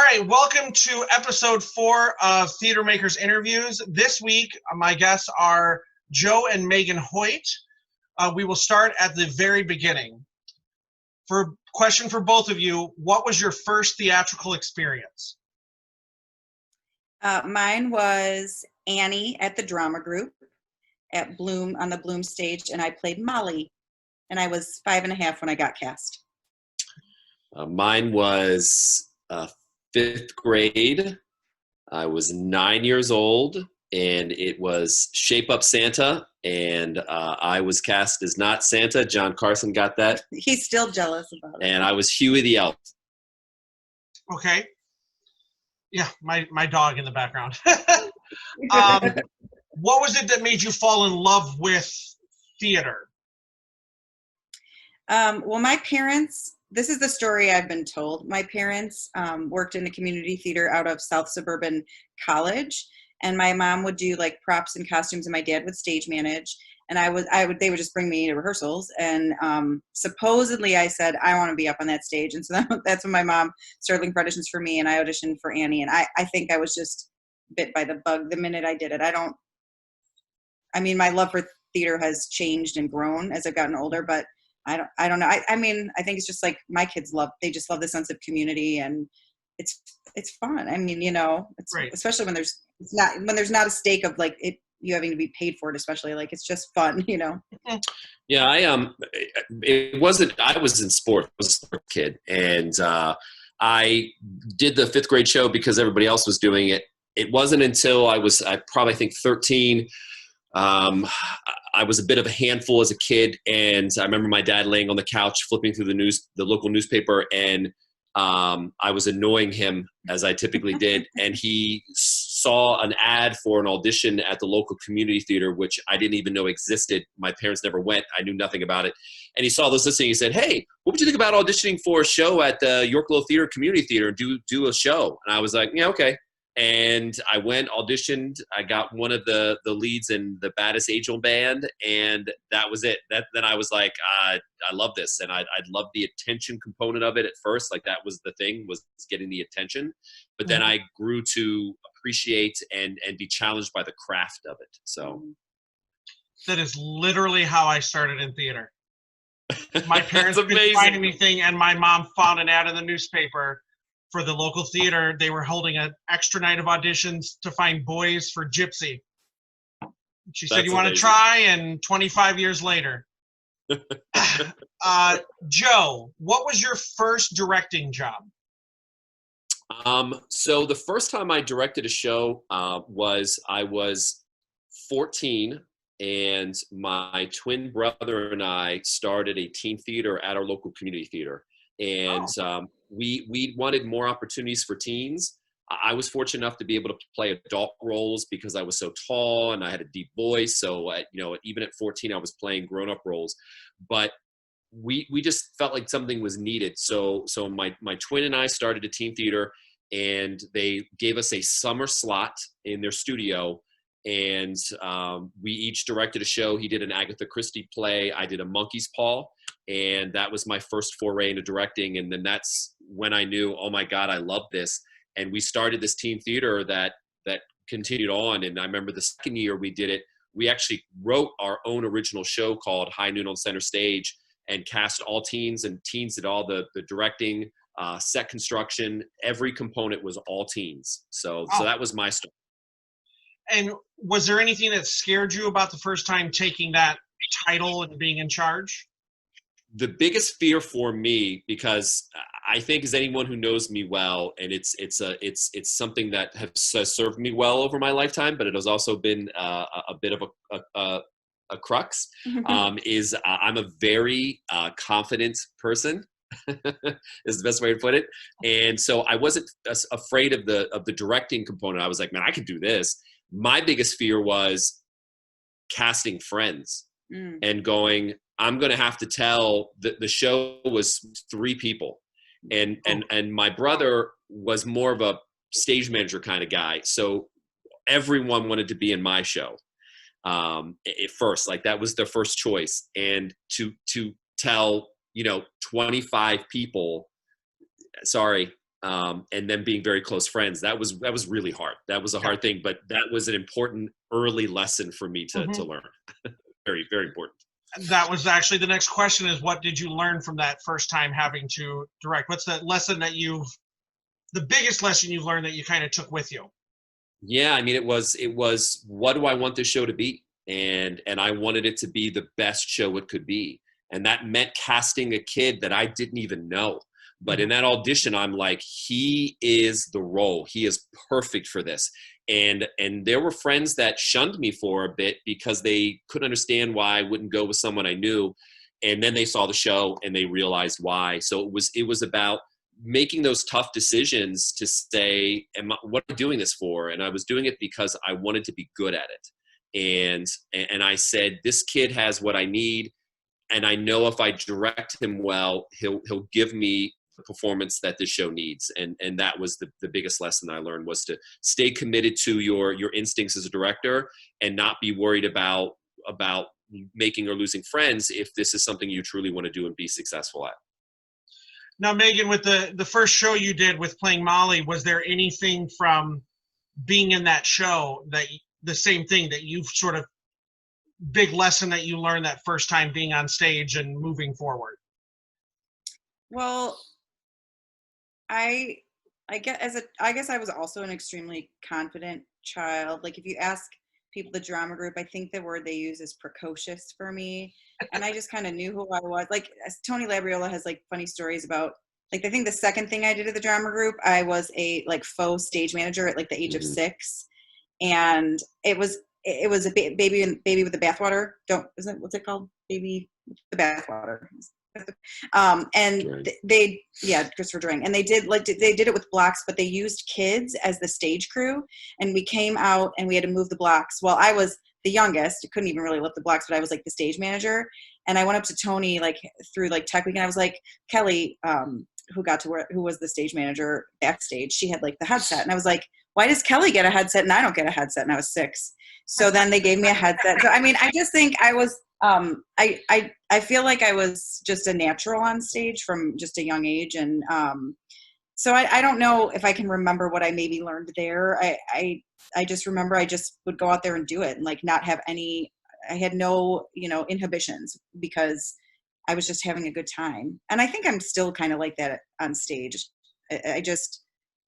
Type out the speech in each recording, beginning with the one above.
right, welcome to episode 4 of Theater Makers Interviews. This week, my guests are Joe and Meghan Hoyt. We will start at the very beginning. Question for both of you, what was your first theatrical experience? Mine was Annie at the drama group at Bloom, on the Bloom stage, and I played Molly, and I was 5.5 when I got cast. Mine was 5th grade. I was 9 years old, and it was Shape Up Santa, and I was cast as not Santa. John Carson got that. He's still jealous about it. And I was Huey the Elf. Okay. Yeah, my dog in the background. What was it that made you fall in love with theater? Well, my parents, this is the story I've been told. My parents worked in a community theater out of South Suburban College, and my mom would do like props and costumes, and my dad would stage manage. And they would just bring me to rehearsals, and supposedly I said I want to be up on that stage, and so that's when my mom started looking for auditions for me, and I auditioned for Annie, and I think I was just bit by the bug the minute I did it. I mean, my love for theater has changed and grown as I've gotten older, but I don't know. I mean, I think it's just like my kids they just love the sense of community, and it's fun. I mean, it's right. Especially when there's not a stake of like you having to be paid for it, especially like it's just fun, Yeah, I was in sport. I was a sports kid, and I did the 5th grade show because everybody else was doing it. It wasn't until I probably think 13. I was a bit of a handful as a kid, and I remember my dad laying on the couch flipping through the local newspaper, and I was annoying him as I typically did, and he saw an ad for an audition at the local community theater, which I didn't even know existed. My parents never went. I knew nothing about it. And he saw this listing. He said, "Hey, what would you think about auditioning for a show at the Yorkville Theater Community Theater and do a show?" And I was like, "Yeah, okay." And I went, auditioned. I got one of the leads in the Baddest Angel Band, and that was it. Then I was like, I love this, and I loved the attention component of it at first. Like that was the thing, was getting the attention. But then I grew to appreciate and be challenged by the craft of it. So that is literally how I started in theater. My parents couldn't find anything, and my mom found an ad in the newspaper for the local theater. They were holding an extra night of auditions to find boys for Gypsy. She said, "You want to try?" And 25 years later. Joe, what was your first directing job? So the first time I directed a show I was 14, and my twin brother and I started a teen theater at our local community theater. And we wanted more opportunities for teens. I was fortunate enough to be able to play adult roles because I was so tall and I had a deep voice. So, even at 14, I was playing grown-up roles. But we just felt like something was needed. So my twin and I started a teen theater, and they gave us a summer slot in their studio. And we each directed a show. He did an Agatha Christie play. I did a Monkey's Paw. And that was my first foray into directing. And then that's when I knew, oh my God, I love this. And we started this teen theater that continued on. And I remember the second year we did it, we actually wrote our own original show called High Noon on Center Stage, and cast all teens, and teens did all the directing, set construction. Every component was all teens. So that was my story. And was there anything that scared you about the first time taking that title and being in charge? The biggest fear for me, because I think as anyone who knows me well, and it's something that has served me well over my lifetime, but it has also been a bit of a crux, is I'm a very confident person, is the best way to put it. And so I wasn't afraid of the directing component. I was like, man, I could do this. My biggest fear was casting friends and going, I'm going to have to tell the show was 3 people, and my brother was more of a stage manager kind of guy. So everyone wanted to be in my show. At first, like that was their first choice. And to tell, 25 people, sorry, and then being very close friends. That was really hard. That was a hard thing, but that was an important early lesson for me to learn. Very, very important. That was actually the next question, is what did you learn from that first time having to direct? What's that lesson that the biggest lesson you've learned that you kind of took with you? Yeah, I mean, it was what do I want this show to be? And I wanted it to be the best show it could be. And that meant casting a kid that I didn't even know. But in that audition, I'm like, he is the role. He is perfect for this. And there were friends that shunned me for a bit because they couldn't understand why I wouldn't go with someone I knew. And then they saw the show and they realized why. So it was about making those tough decisions to say, what am I doing this for? And I was doing it because I wanted to be good at it. And I said, this kid has what I need. And I know if I direct him well, he'll give me the performance that this show needs. And that was the biggest lesson I learned, was to stay committed to your instincts as a director and not be worried about making or losing friends if this is something you truly want to do and be successful at. Now, Meghan, with the first show you did with playing Molly, was there anything from being in that show that the same thing that you've sort of big lesson that you learned that first time being on stage and moving forward? Well, I guess I was also an extremely confident child. Like, if you ask people the drama group, I think the word they use is precocious for me. And I just kind of knew who I was. Like, Tony Labriola has like funny stories about, like, I think the second thing I did at the drama group, I was a like faux stage manager at like the age of 6. And it was a baby with the bathwater. What's it called? Baby with the bathwater. And Christopher Durang, and they did it with blocks, but they used kids as the stage crew, and we came out and we had to move the blocks. Well, I was the youngest, couldn't even really lift the blocks, but I was like the stage manager, and I went up to Tony like through like tech week, and I was like, Kelly, who was the stage manager backstage, she had like the headset, and I was like, why does Kelly get a headset and I don't get a headset? And I was 6. So then they gave me a headset. So I mean, I just think I was I feel like I was just a natural on stage from just a young age. And so I don't know if I can remember what I maybe learned there. I just remember I just would go out there and do it and like not have I had no, inhibitions, because I was just having a good time. And I think I'm still kind of like that on stage.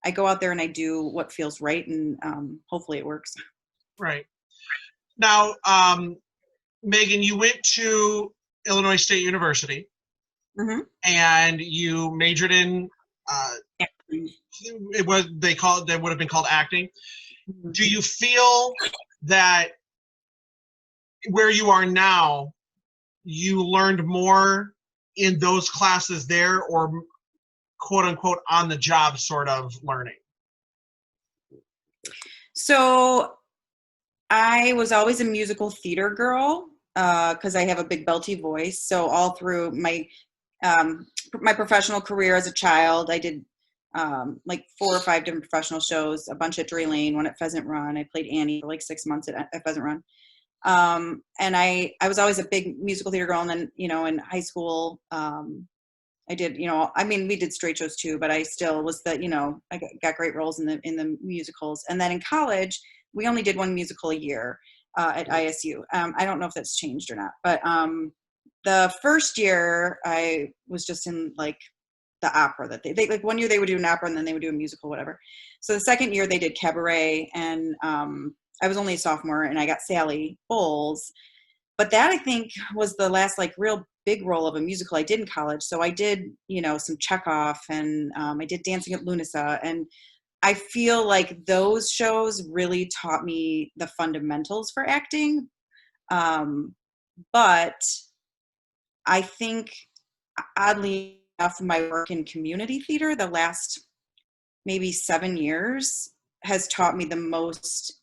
I go out there and I do what feels right, and hopefully it works. Right. Now, Meghan, you went to Illinois State University, and you majored in that would have been called acting. Do you feel that where you are now, you learned more in those classes there, or quote unquote on the job sort of learning? So I was always a musical theater girl, because I have a big belty voice. So all through my professional career as a child, I did like 4 or 5 different professional shows, a bunch at Drury Lane, one at Pheasant Run. I played Annie for like 6 months at Pheasant Run. And I was always a big musical theater girl. And then, in high school, I did, we did straight shows too, but I still was I got great roles in the musicals. And then in college, we only did 1 musical a year at ISU. I don't know if that's changed or not, but the first year I was just in like the opera that they like 1 year they would do an opera and then they would do a musical, whatever. So the second year they did cabaret, and I was only a sophomore and I got Sally Bowles. But that, I think, was the last like real big role of a musical I did in college. So I did, some Chekhov, and I did Dancing at Lunasa. And I feel like those shows really taught me the fundamentals for acting. But I think, oddly enough, my work in community theater the last maybe 7 years has taught me the most,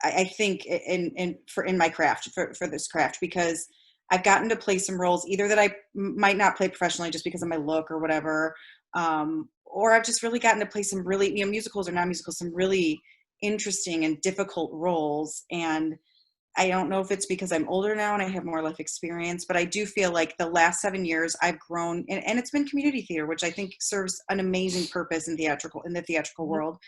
I think, in my craft, for this craft, because I've gotten to play some roles either that I might not play professionally just because of my look or whatever, or I've just really gotten to play some really, musicals or non-musicals, some really interesting and difficult roles. And I don't know if it's because I'm older now and I have more life experience, but I do feel like the last 7 years I've grown, and it's been community theater, which I think serves an amazing purpose in the theatrical world.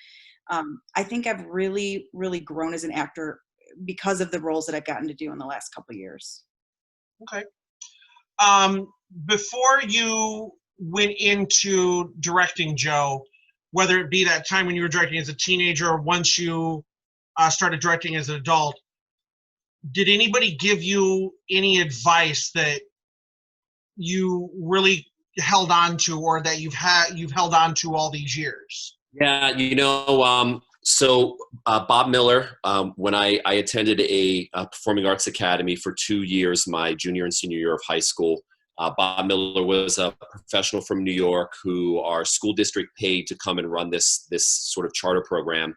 I think I've really, really grown as an actor because of the roles that I've gotten to do in the last couple of years. Okay. Before you went into directing, Joe, whether it be that time when you were directing as a teenager or once you started directing as an adult, did anybody give you any advice that you really held on to, or that you've held on to all these years? Yeah, so Bob Miller, when I attended a performing arts academy for 2 years, my junior and senior year of high school, Bob Miller was a professional from New York who our school district paid to come and run this sort of charter program.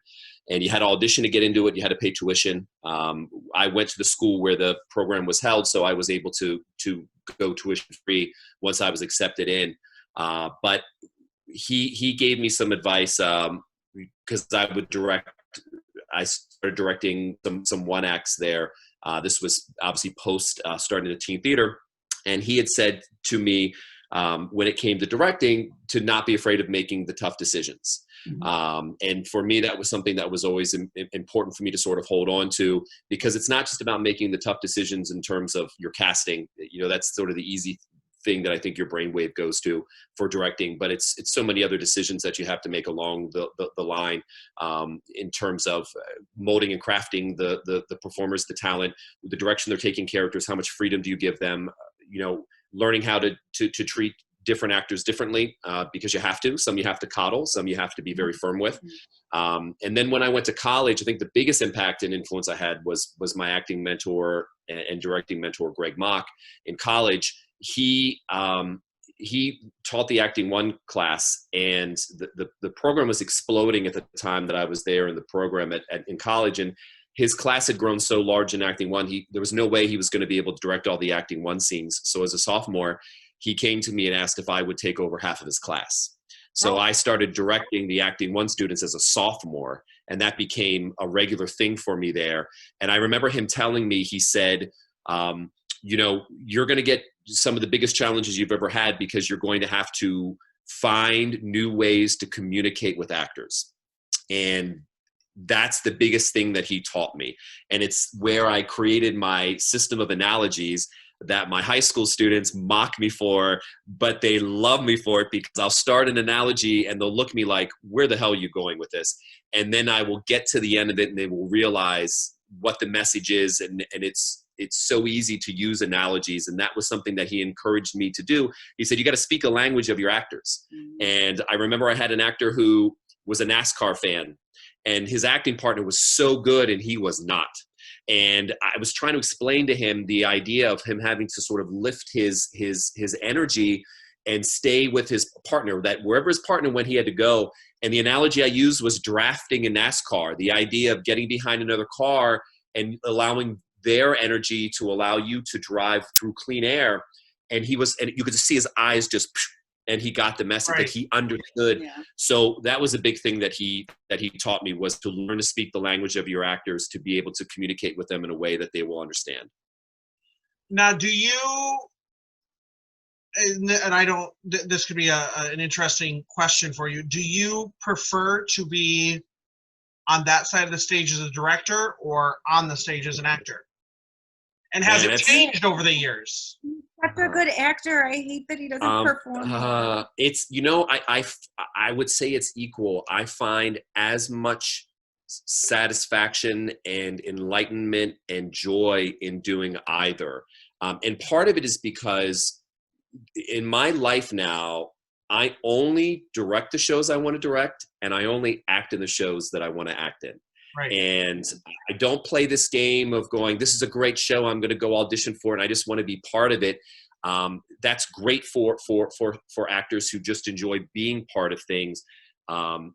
And you had to audition to get into it. You had to pay tuition. I went to the school where the program was held, so I was able to go tuition free once I was accepted in. But he gave me some advice because I started directing some one acts there. This was obviously post starting the teen theater, and he had said to me when it came to directing to not be afraid of making the tough decisions. And for me, that was something that was always important for me to sort of hold on to, because it's not just about making the tough decisions in terms of your casting. That's sort of the easy thing that I think your brainwave goes to for directing, but it's so many other decisions that you have to make along the line in terms of molding and crafting the performers, the talent, the direction they're taking characters, how much freedom do you give them, learning how to treat different actors differently because you have to. Some you have to coddle, some you have to be very firm with. And then when I went to college, I think the biggest impact and influence I had was my acting mentor and directing mentor, Greg Mock. In college, he taught the Acting 1 class, and the program was exploding at the time that I was there in the program in college. And his class had grown so large in Acting 1, there was no way he was going to be able to direct all the Acting 1 scenes. So as a sophomore, he came to me and asked if I would take over half of his class. So I started directing the Acting 1 students as a sophomore, and that became a regular thing for me there. And I remember him telling me, he said, you're going to get some of the biggest challenges you've ever had because you're going to have to find new ways to communicate with actors. And that's the biggest thing that he taught me. And it's where I created my system of analogies that my high school students mock me for, but they love me for it, because I'll start an analogy and they'll look at me like, where the hell are you going with this? And then I will get to the end of it and they will realize what the message is. And it's so easy to use analogies. And that was something that he encouraged me to do. He said, you got to speak a language of your actors. And I remember I had an actor who was a NASCAR fan, and his acting partner was so good and he was not. And I was trying to explain to him the idea of him having to sort of lift his energy and stay with his partner, that wherever his partner went, he had to go. And the analogy I used was drafting in NASCAR, the idea of getting behind another car and allowing their energy to allow you to drive through clean air. And you could just see his eyes just, and he got the message that he understood. Yeah. So that was a big thing that he taught me, was to learn to speak the language of your actors, to be able to communicate with them in a way that they will understand. Now, do you, and I don't, this could be an interesting question for you. Do you prefer to be on that side of the stage as a director or on the stage as an actor? And has it changed over the years? Such a good actor. I hate that he doesn't perform. It's, I would say it's equal. I find as much satisfaction and enlightenment and joy in doing either. And part of it is because in my life now, I only direct the shows I want to direct, and I only act in the shows that I want to act in. Right. And I don't play this game of going, this is a great show, I'm going to go audition for it, and I just want to be part of it. That's great for actors who just enjoy being part of things. And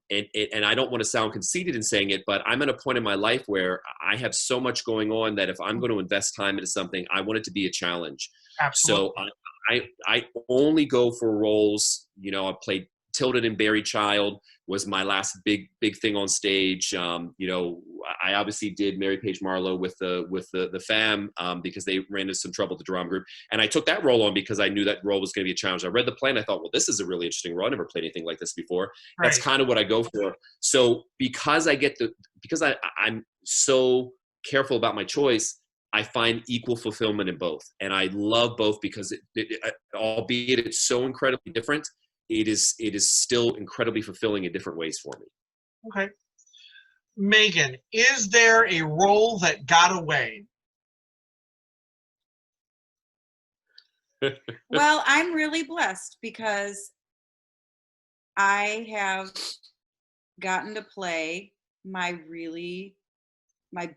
I don't want to sound conceited in saying it, but I'm at a point in my life where I have so much going on that if I'm going to invest time into something, I want it to be a challenge. Absolutely. So I only go for roles. I've played Tilted and Barry Child was my last big thing on stage. You know, I obviously did Mary Page Marlowe with the fam because they ran into some trouble with the drama group, and I took that role on because I knew that role was going to be a challenge. I read the play and I thought, well, this is a really interesting role. I never played anything like this before. Right. That's kind of what I go for. So because I'm so careful about my choice, I find equal fulfillment in both, and I love both because albeit it's so incredibly different, it is still incredibly fulfilling in different ways for me. Okay. Meghan, is there a role that got away? Well, I'm really blessed because I have gotten to play my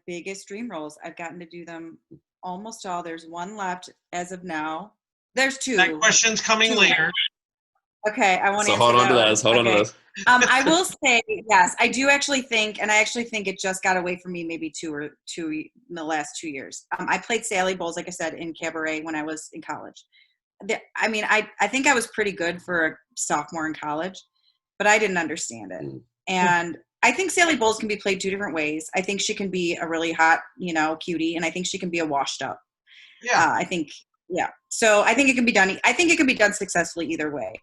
biggest dream roles. I've gotten to do them almost all. There's one left as of now. There's two. That question's coming Two. later. Okay, I won't So answer hold on that to one. those. Hold on to those. I will say, yes, I do actually think, and I actually think it just got away from me maybe two in the last 2 years. I played Sally Bowles, like I said, in Cabaret when I was in college. I think I was pretty good for a sophomore in college, but I didn't understand it. And I think Sally Bowles can be played two different ways. I think she can be a really hot, cutie, and I think she can be a washed up. Yeah. So I think it can be done. I think it can be done successfully either way.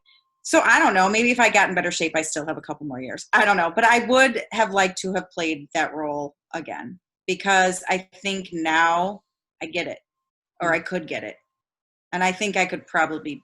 So I don't know. Maybe if I got in better shape, I still have a couple more years. I don't know. But I would have liked to have played that role again because I think now I get it, or I could get it. And I think I could probably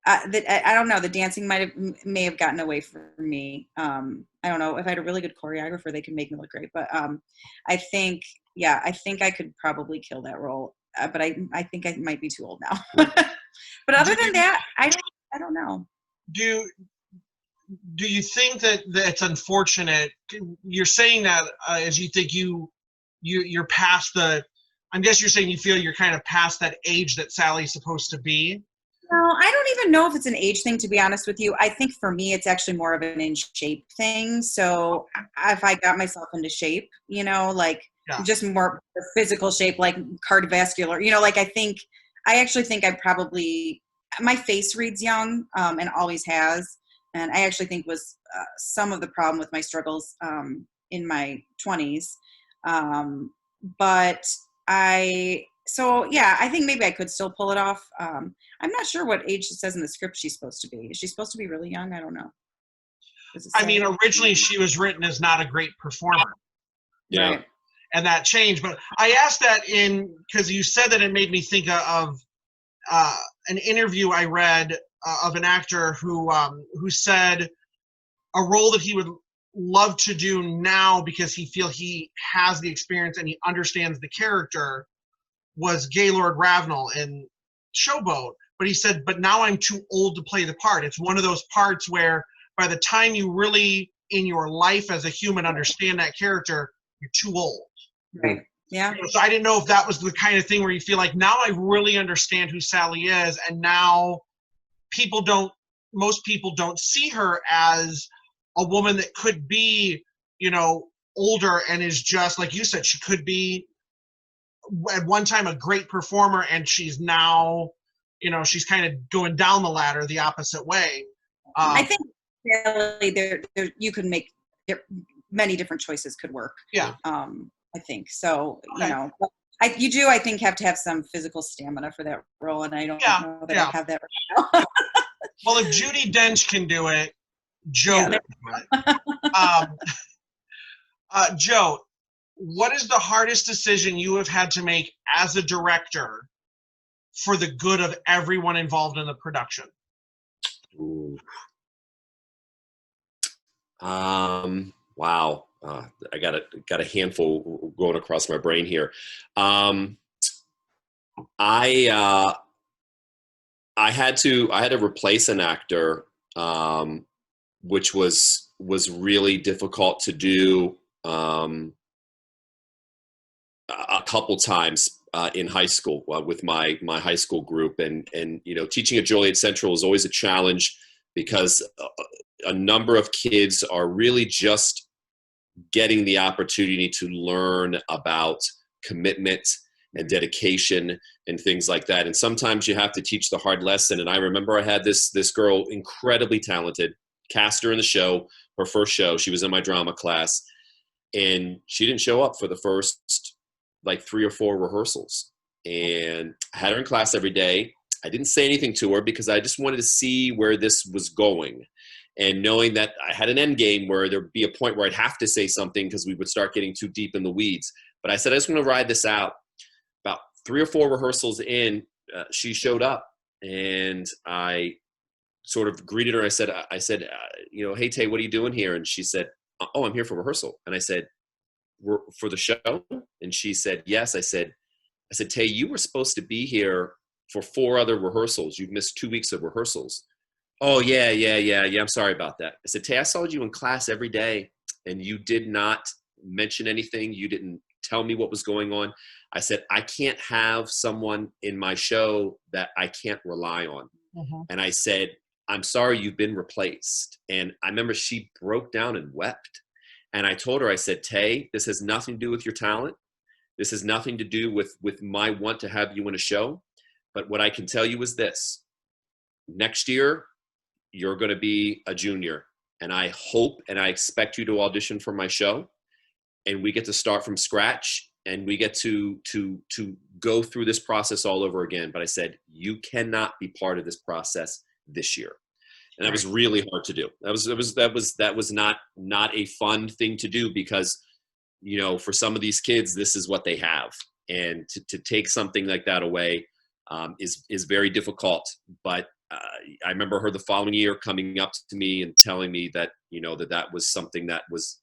I don't know. The dancing may have gotten away from me. I don't know. If I had a really good choreographer, they could make me look great. But I think I could probably kill that role. But I think I might be too old now. But other than that, I don't know. Do you think that it's unfortunate? You're saying that as you think you're past the. I guess you're saying you feel you're kind of past that age that Sally's supposed to be. No, I don't even know if it's an age thing, to be honest with you. I think for me, it's actually more of an in shape thing. So if I got myself into shape, just more physical shape, like cardiovascular, I actually think my face reads young and always has. And I actually think was some of the problem with my struggles in my 20s. I think maybe I could still pull it off. I'm not sure what age it says in the script she's supposed to be. Is she supposed to be really young? I don't know. Originally she was written as not a great performer. Yeah. Right. And that changed. But I asked that because you said that, it made me think of an interview I read of an actor who said a role that he would love to do now because he feels he has the experience and he understands the character was Gaylord Ravenel in Showboat. But he said, but now I'm too old to play the part. It's one of those parts where by the time you really in your life as a human understand that character, you're too old. Right. Yeah. So I didn't know if that was the kind of thing where you feel like now I really understand who Sally is, and now most people don't see her as a woman that could be, older and is just, like you said, she could be at one time a great performer and she's now, she's kind of going down the ladder the opposite way. I think really there you could make many different choices could work. Yeah. I think so. Okay. I think have to have some physical stamina for that role, and I don't know that I have that right now. Well, if Judi Dench can do it, Joe can do it. Joe, what is the hardest decision you have had to make as a director for the good of everyone involved in the production? Ooh. Wow. I got a handful going across my brain here. I had to replace an actor, which was really difficult to do a couple times in high school with my high school group, and teaching at Joliet Central is always a challenge because a number of kids are really just getting the opportunity to learn about commitment and dedication and things like that. And sometimes you have to teach the hard lesson. And I remember I had this girl, incredibly talented, cast her in the show, her first show. She was in my drama class, and she didn't show up for the first like 3 or 4 rehearsals. And I had her in class every day. I didn't say anything to her because I just wanted to see where this was going. And knowing that I had an end game where there'd be a point where I'd have to say something because we would start getting too deep in the weeds. But I said, I just want to ride this out. About 3 or 4 rehearsals in, she showed up, and I sort of greeted her. I said, hey, Tay, what are you doing here? And she said, oh, I'm here for rehearsal. And I said, for the show? And she said, yes. I said, Tay, you were supposed to be here for 4 other rehearsals. You've missed 2 weeks of rehearsals. Oh, yeah. I'm sorry about that. I said, Tay, I saw you in class every day, and you did not mention anything. You didn't tell me what was going on. I said, I can't have someone in my show that I can't rely on. Mm-hmm. And I said, I'm sorry, you've been replaced. And I remember she broke down and wept. And I told her, I said, Tay, this has nothing to do with your talent. This has nothing to do with my want to have you in a show. But what I can tell you is this: next year, you're going to be a junior. And I hope and I expect you to audition for my show. And we get to start from scratch, and we get to go through this process all over again. But I said, you cannot be part of this process this year. And that was really hard to do. That was not a fun thing to do, because, you know, for some of these kids, this is what they have. And to take something like that away is very difficult. But I remember her the following year coming up to me and telling me that, you know, that was something that was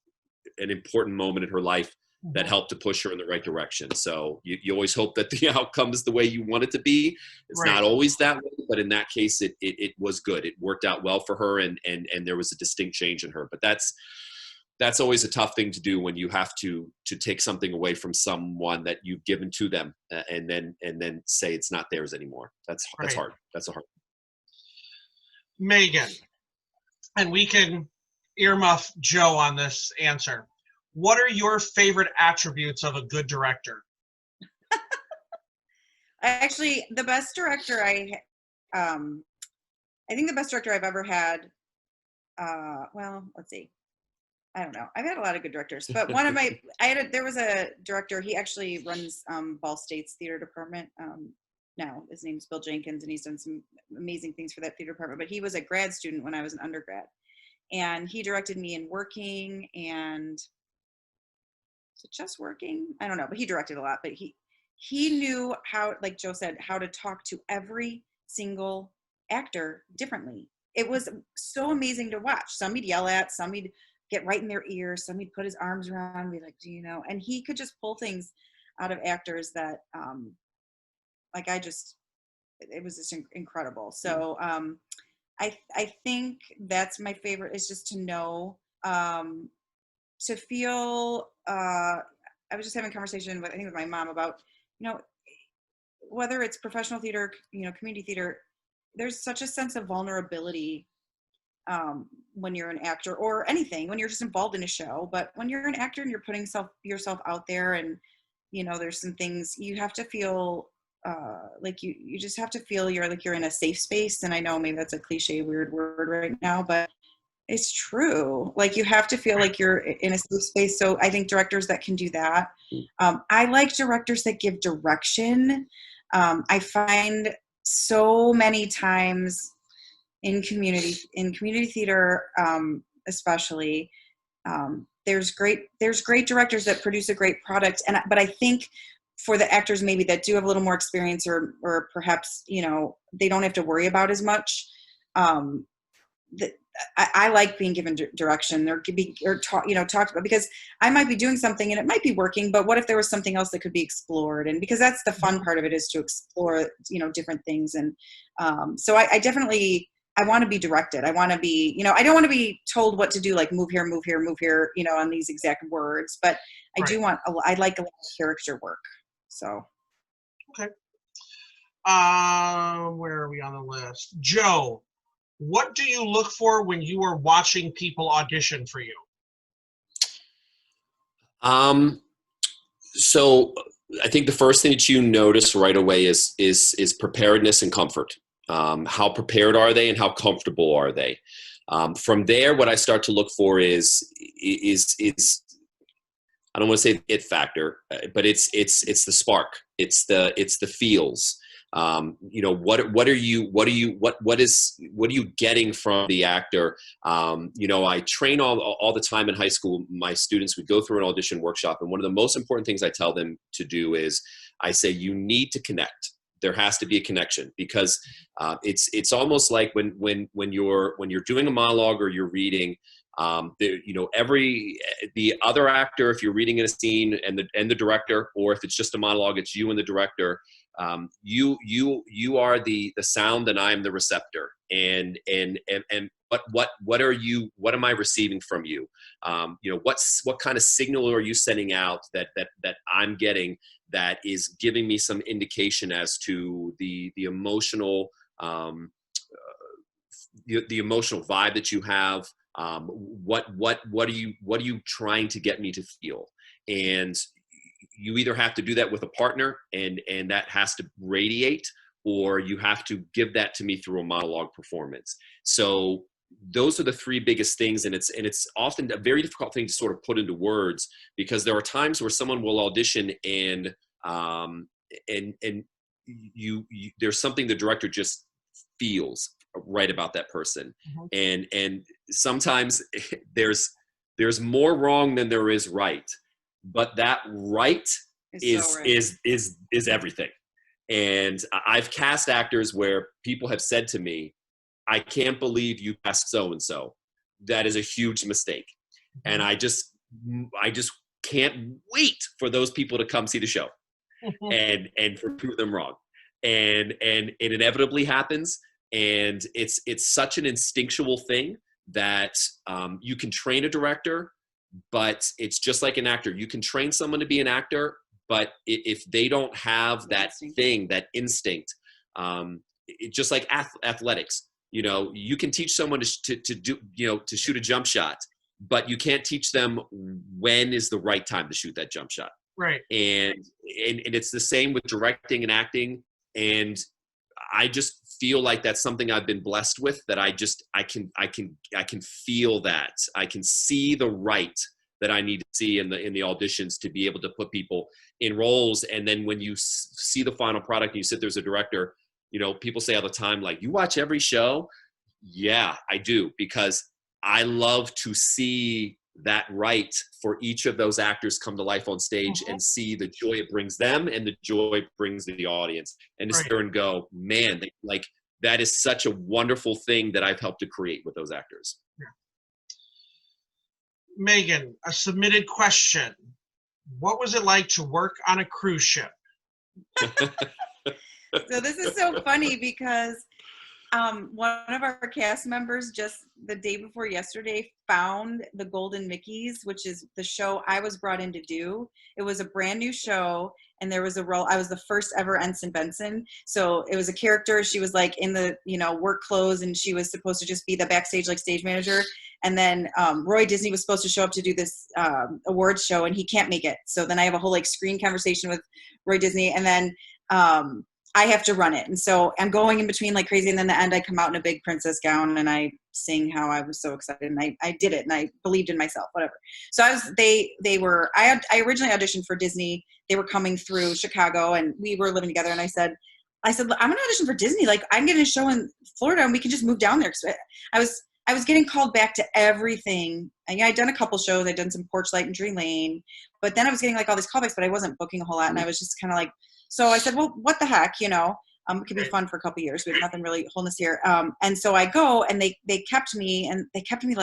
an important moment in her life that helped to push her in the right direction. So you always hope that the outcome is the way you want it to be. It's not always that way, but in that case, it was good. It worked out well for her, and there was a distinct change in her. But that's always a tough thing to do when you have to take something away from someone that you've given to them, and then say it's not theirs anymore. That's hard. That's a hard. Megan, and we can earmuff Joe on this answer. What are your favorite attributes of a good director? Actually, the best director I think the best director I've ever had, well, let's see. I don't know. I've had a lot of good directors, but one of my, there was a director, he actually runs Ball State's theater department now. His name's Bill Jenkins, and he's done some amazing things for that theater department, but he was a grad student when I was an undergrad. And he directed me in Working and, is it just Working? I don't know, but he directed a lot. But he knew how, like Joe said, how to talk to every single actor differently. It was so amazing to watch. Some he'd yell at, some he'd get right in their ear, some he'd put his arms around and be like, do you know? And he could just pull things out of actors that, it was just incredible. So I think that's my favorite, is just to know, to feel, I was just having a conversation with my mom about, you know, whether it's professional theater, you know, community theater, there's such a sense of vulnerability when you're an actor, or anything, when you're just involved in a show. But when you're an actor and you're putting yourself out there, and, you know, there's some things you have to feel, like you just have to feel you're in a safe space. And I know maybe that's a cliche, weird word right now, but it's true. Like, you have to feel like you're in a safe space. So I think directors that can do that. I like directors that give direction. I find so many times in community theater, especially, there's great directors that produce a great product. But I think for the actors maybe that do have a little more experience, or perhaps, you know, they don't have to worry about as much, I like being given direction, talked about, because I might be doing something and it might be working, but what if there was something else that could be explored? And because that's the fun part of it, is to explore, you know, different things. And so I definitely, I want to be directed. I want to be, you know, I don't want to be told what to do, like move here, you know, on these exact words, but I do want, I like a lot of character work. So. Okay. Where are we on the list? Joe, what do you look for when you are watching people audition for you? So I think the first thing that you notice right away is preparedness and comfort. How prepared are they, and how comfortable are they? From there, what I start to look for is I don't want to say the it factor, but it's the spark. It's the feels. What are you getting from the actor? I train all the time in high school. My students would go through an audition workshop, and one of the most important things I tell them to do is I say, you need to connect. There has to be a connection, because it's almost like when you're doing a monologue or you're reading, the other actor, if you're reading in a scene, and the director, or if it's just a monologue, it's you and the director. You are the sound, and I'm the receptor. And what am I receiving from you? What kind of signal are you sending out that I'm getting, that is giving me some indication as to the emotional the emotional vibe that you have. What are you trying to get me to feel? And you either have to do that with a partner, and that has to radiate, or you have to give that to me through a monologue performance. So those are the three biggest things, and it's often a very difficult thing to sort of put into words, because there are times where someone will audition and there's something the director just feels right about that person. Mm-hmm. And sometimes there's more wrong than there is right, but that right is everything. And I've cast actors where people have said to me, I can't believe you cast so-and-so. That is a huge mistake. Mm-hmm. And I just can't wait for those people to come see the show and for prove them wrong. And it inevitably happens. And it's such an instinctual thing that you can train a director, but it's just like an actor. You can train someone to be an actor, but if they don't have that thing, that instinct, just like athletics, you can teach someone to do, to shoot a jump shot, but you can't teach them when is the right time to shoot that jump shot. Right. And it's the same with directing and acting. And I just feel like that's something I've been blessed with, that I can feel that. I can see the right that I need to see in the auditions to be able to put people in roles. And then when you see the final product and you sit there as a director, people say all the time, like, you watch every show? Yeah, I do, because I love to see that right for each of those actors come to life on stage, and see the joy it brings them and the joy it brings the audience, and to sit there and go, man, that is such a wonderful thing that I've helped to create with those actors. Yeah. Meghan, a submitted question. What was it like to work on a cruise ship? So this is so funny, because one of our cast members just the day before yesterday found the Golden Mickeys, which is the show I was brought in to do. It was a brand new show, and there was a role. I was the first ever Ensign Benson. So it was a character. She was like in the, work clothes, and she was supposed to just be the backstage, like, stage manager. And then Roy Disney was supposed to show up to do this awards show, and he can't make it. So then I have a whole screen conversation with Roy Disney, and then I have to run it. And so I'm going in between like crazy. And then at the end, I come out in a big princess gown, and I sing how I was so excited, and I did it, and I believed in myself, whatever. So I originally auditioned for Disney. They were coming through Chicago, and we were living together. And I said, I'm going to audition for Disney. Like, I'm getting a show in Florida, and we can just move down there. Cause I was getting called back to everything. And I'd done a couple shows. I'd done some Torchlight and Dream Lane, but then I was getting like all these callbacks, but I wasn't booking a whole lot. And I was just kind of like, so I said, well, what the heck, it could be fun for a couple of years. We have nothing really holding us here. And so I go, and they kept me, and they kept me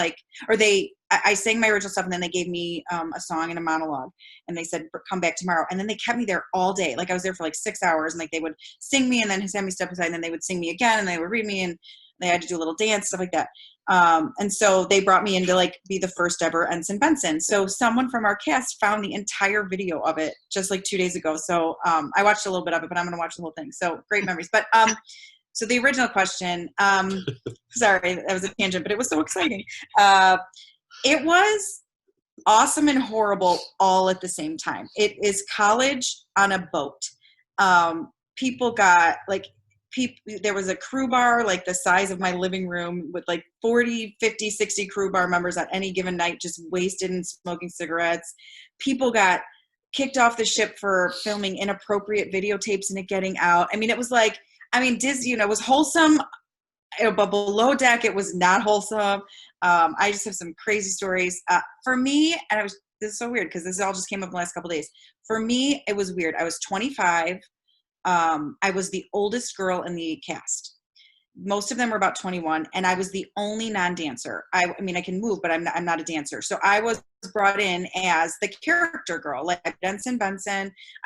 I sang my original stuff, and then they gave me a song and a monologue, and they said, come back tomorrow. And then they kept me there all day. Like, I was there for like 6 hours, and like they would sing me, and then send me step aside, and then they would sing me again, and they would read me, and they had to do a little dance, stuff like that. And so they brought me in to be the first ever Ensign Benson. So someone from our cast found the entire video of it just like 2 days ago. So I watched a little bit of it, but I'm going to watch the whole thing. So great memories. But so the original question, sorry, that was a tangent, but it was so exciting. It was awesome and horrible all at the same time. It is college on a boat. People got like, there was a crew bar like the size of my living room with like 40, 50, 60 crew bar members on any given night, just wasted and smoking cigarettes. People got kicked off the ship for filming inappropriate videotapes and it getting out. I mean, it was like, Disney, it was wholesome, but below deck, it was not wholesome. I just have some crazy stories. For me, and this is so weird because this all just came up in the last couple of days. For me, it was weird. I was 25. I was the oldest girl in the cast. Most of them were about 21, and I was the only non-dancer. I can move, but I'm not a dancer. So I was brought in as the character girl, like Benson.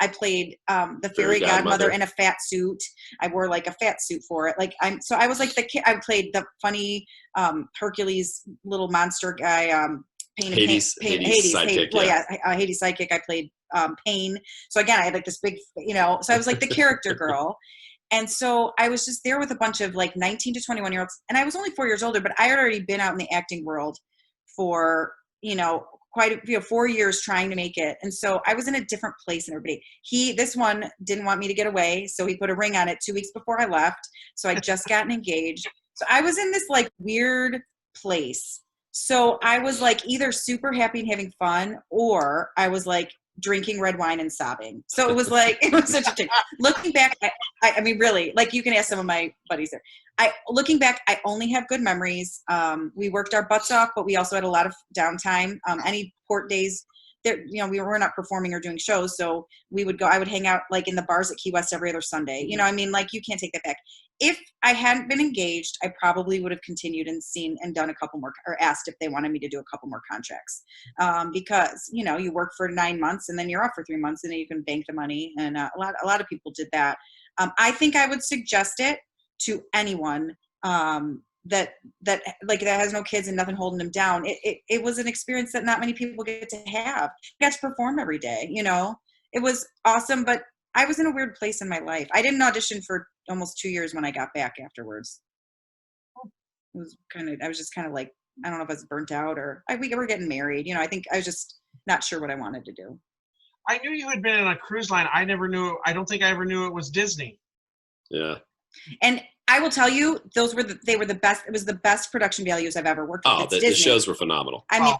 I played the fairy godmother in a fat suit. I wore like a fat suit for it. So I was like I played the funny Hercules little monster guy. Hades sidekick. Hades sidekick. I played Pain. So again, I had like this big, so I was like the character girl. And so I was just there with a bunch of like 19 to 21 year olds. And I was only 4 years older, but I had already been out in the acting world for, quite 4 years trying to make it. And so I was in a different place than everybody. This one didn't want me to get away. So he put a ring on it 2 weeks before I left. So I just gotten engaged. So I was in this like weird place. So I was like either super happy and having fun, or I was like drinking red wine and sobbing. So it was like, it was such a thing. Looking back, I mean, really, like you can ask some of my buddies there. Looking back, I only have good memories. We worked our butts off, but we also had a lot of downtime. Any port days there, we were not performing or doing shows. So I would hang out like in the bars at Key West every other Sunday. Like you can't take that back. If I hadn't been engaged, I probably would have continued and done a couple more, or asked if they wanted me to do a couple more contracts. Because, you work for 9 months and then you're off for 3 months and then you can bank the money. And a lot of people did that. I think I would suggest it to anyone that has no kids and nothing holding them down. It was an experience that not many people get to have. I got to perform every day, It was awesome, but I was in a weird place in my life. I didn't audition for almost 2 years when I got back afterwards. I was just kind of like, I don't know if I was burnt out or we were getting married. I think I was just not sure what I wanted to do. I knew you had been in a cruise line. I don't think I ever knew it was Disney. Yeah. And I will tell you, they were the best. It was the best production values I've ever worked with. Oh, the shows were phenomenal. I mean,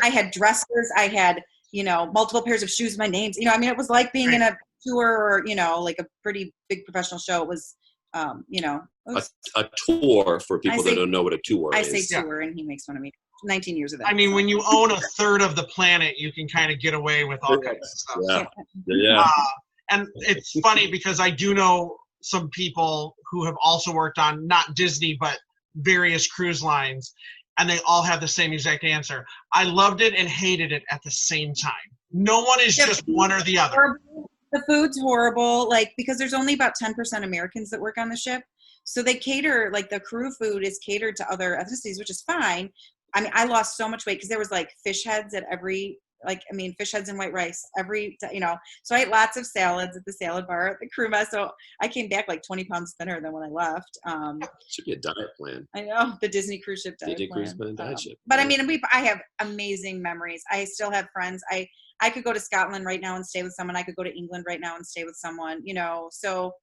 I had dresses. I had, multiple pairs of shoes, my names. It was like being in a tour or, like a pretty big professional show. It was, a tour for people that don't know what a tour is. I say tour, and he makes fun of me. 19 years of that. I mean, when you own a third of the planet, you can kind of get away with all kinds of stuff. Yeah. And it's funny because I do know some people who have also worked on not Disney, but various cruise lines, and they all have the same exact answer. I loved it and hated it at the same time. No one is just one or the other. The food's horrible, because there's only about 10% Americans that work on the ship. So they cater, the crew food is catered to other ethnicities, which is fine. I mean, I lost so much weight because there was fish heads at every, fish heads and white rice so I ate lots of salads at the salad bar at the crew mess. So I came back 20 pounds thinner than when I left. Should be a diet plan. I know, the Disney cruise ship diet plan. But I mean, I have amazing memories. I still have friends. I could go to Scotland right now and stay with someone. I could go to England right now and stay with someone, so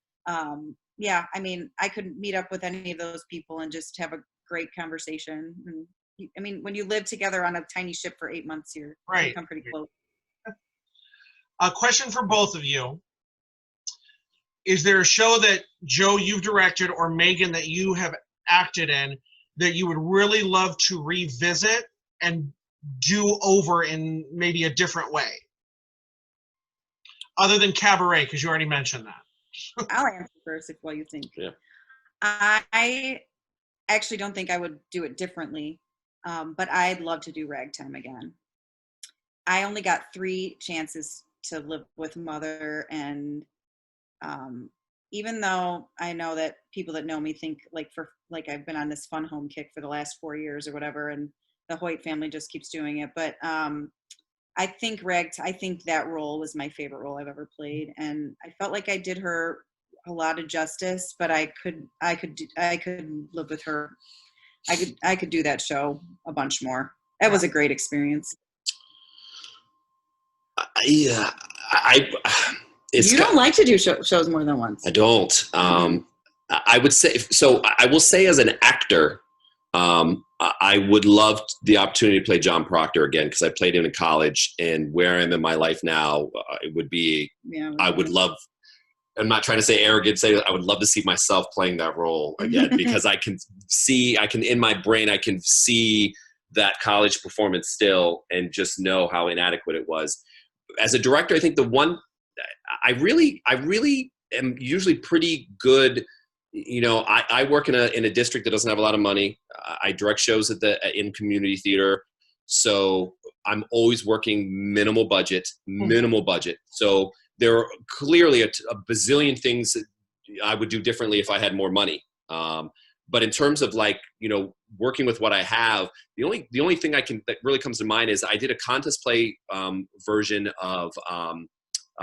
yeah, I mean, I could meet up with any of those people and just have a great conversation. And I mean, when you live together on a tiny ship for 8 months, you become pretty close. A question for both of you. Is there a show that, Joe, you've directed, or Megan, that you have acted in that you would really love to revisit and do over in maybe a different way? Other than Cabaret, because you already mentioned that. I'll answer first while you think. Yeah. I actually don't think I would do it differently. But I'd love to do Ragtime again. I only got 3 chances to live with Mother, and even though I know that people that know me think I've been on this fun home kick for the last 4 years or whatever, and the Hoyt family just keeps doing it. But I think that role was my favorite role I've ever played, and I felt like I did her a lot of justice. But I could live with her. I could do that show a bunch more. That was a great experience. Yeah, it's You don't like to do shows more than once. I don't. I would say so. I will say, as an actor, I would love the opportunity to play John Proctor again, because I played him in college, and where I'm in my life now, it would be. Yeah, I would love. I'm not trying to say arrogant. Say I would love to see myself playing that role again, because I can in my brain, I can see that college performance still, and just know how inadequate it was. As a director, I think the one I really am usually pretty good. You know, I work in a district that doesn't have a lot of money. I direct shows in community theater, so I'm always working minimal budget. So there are clearly a bazillion things that I would do differently if I had more money. But in terms of, like, you know, working with what I have, the only thing that really comes to mind is I did a contest play version of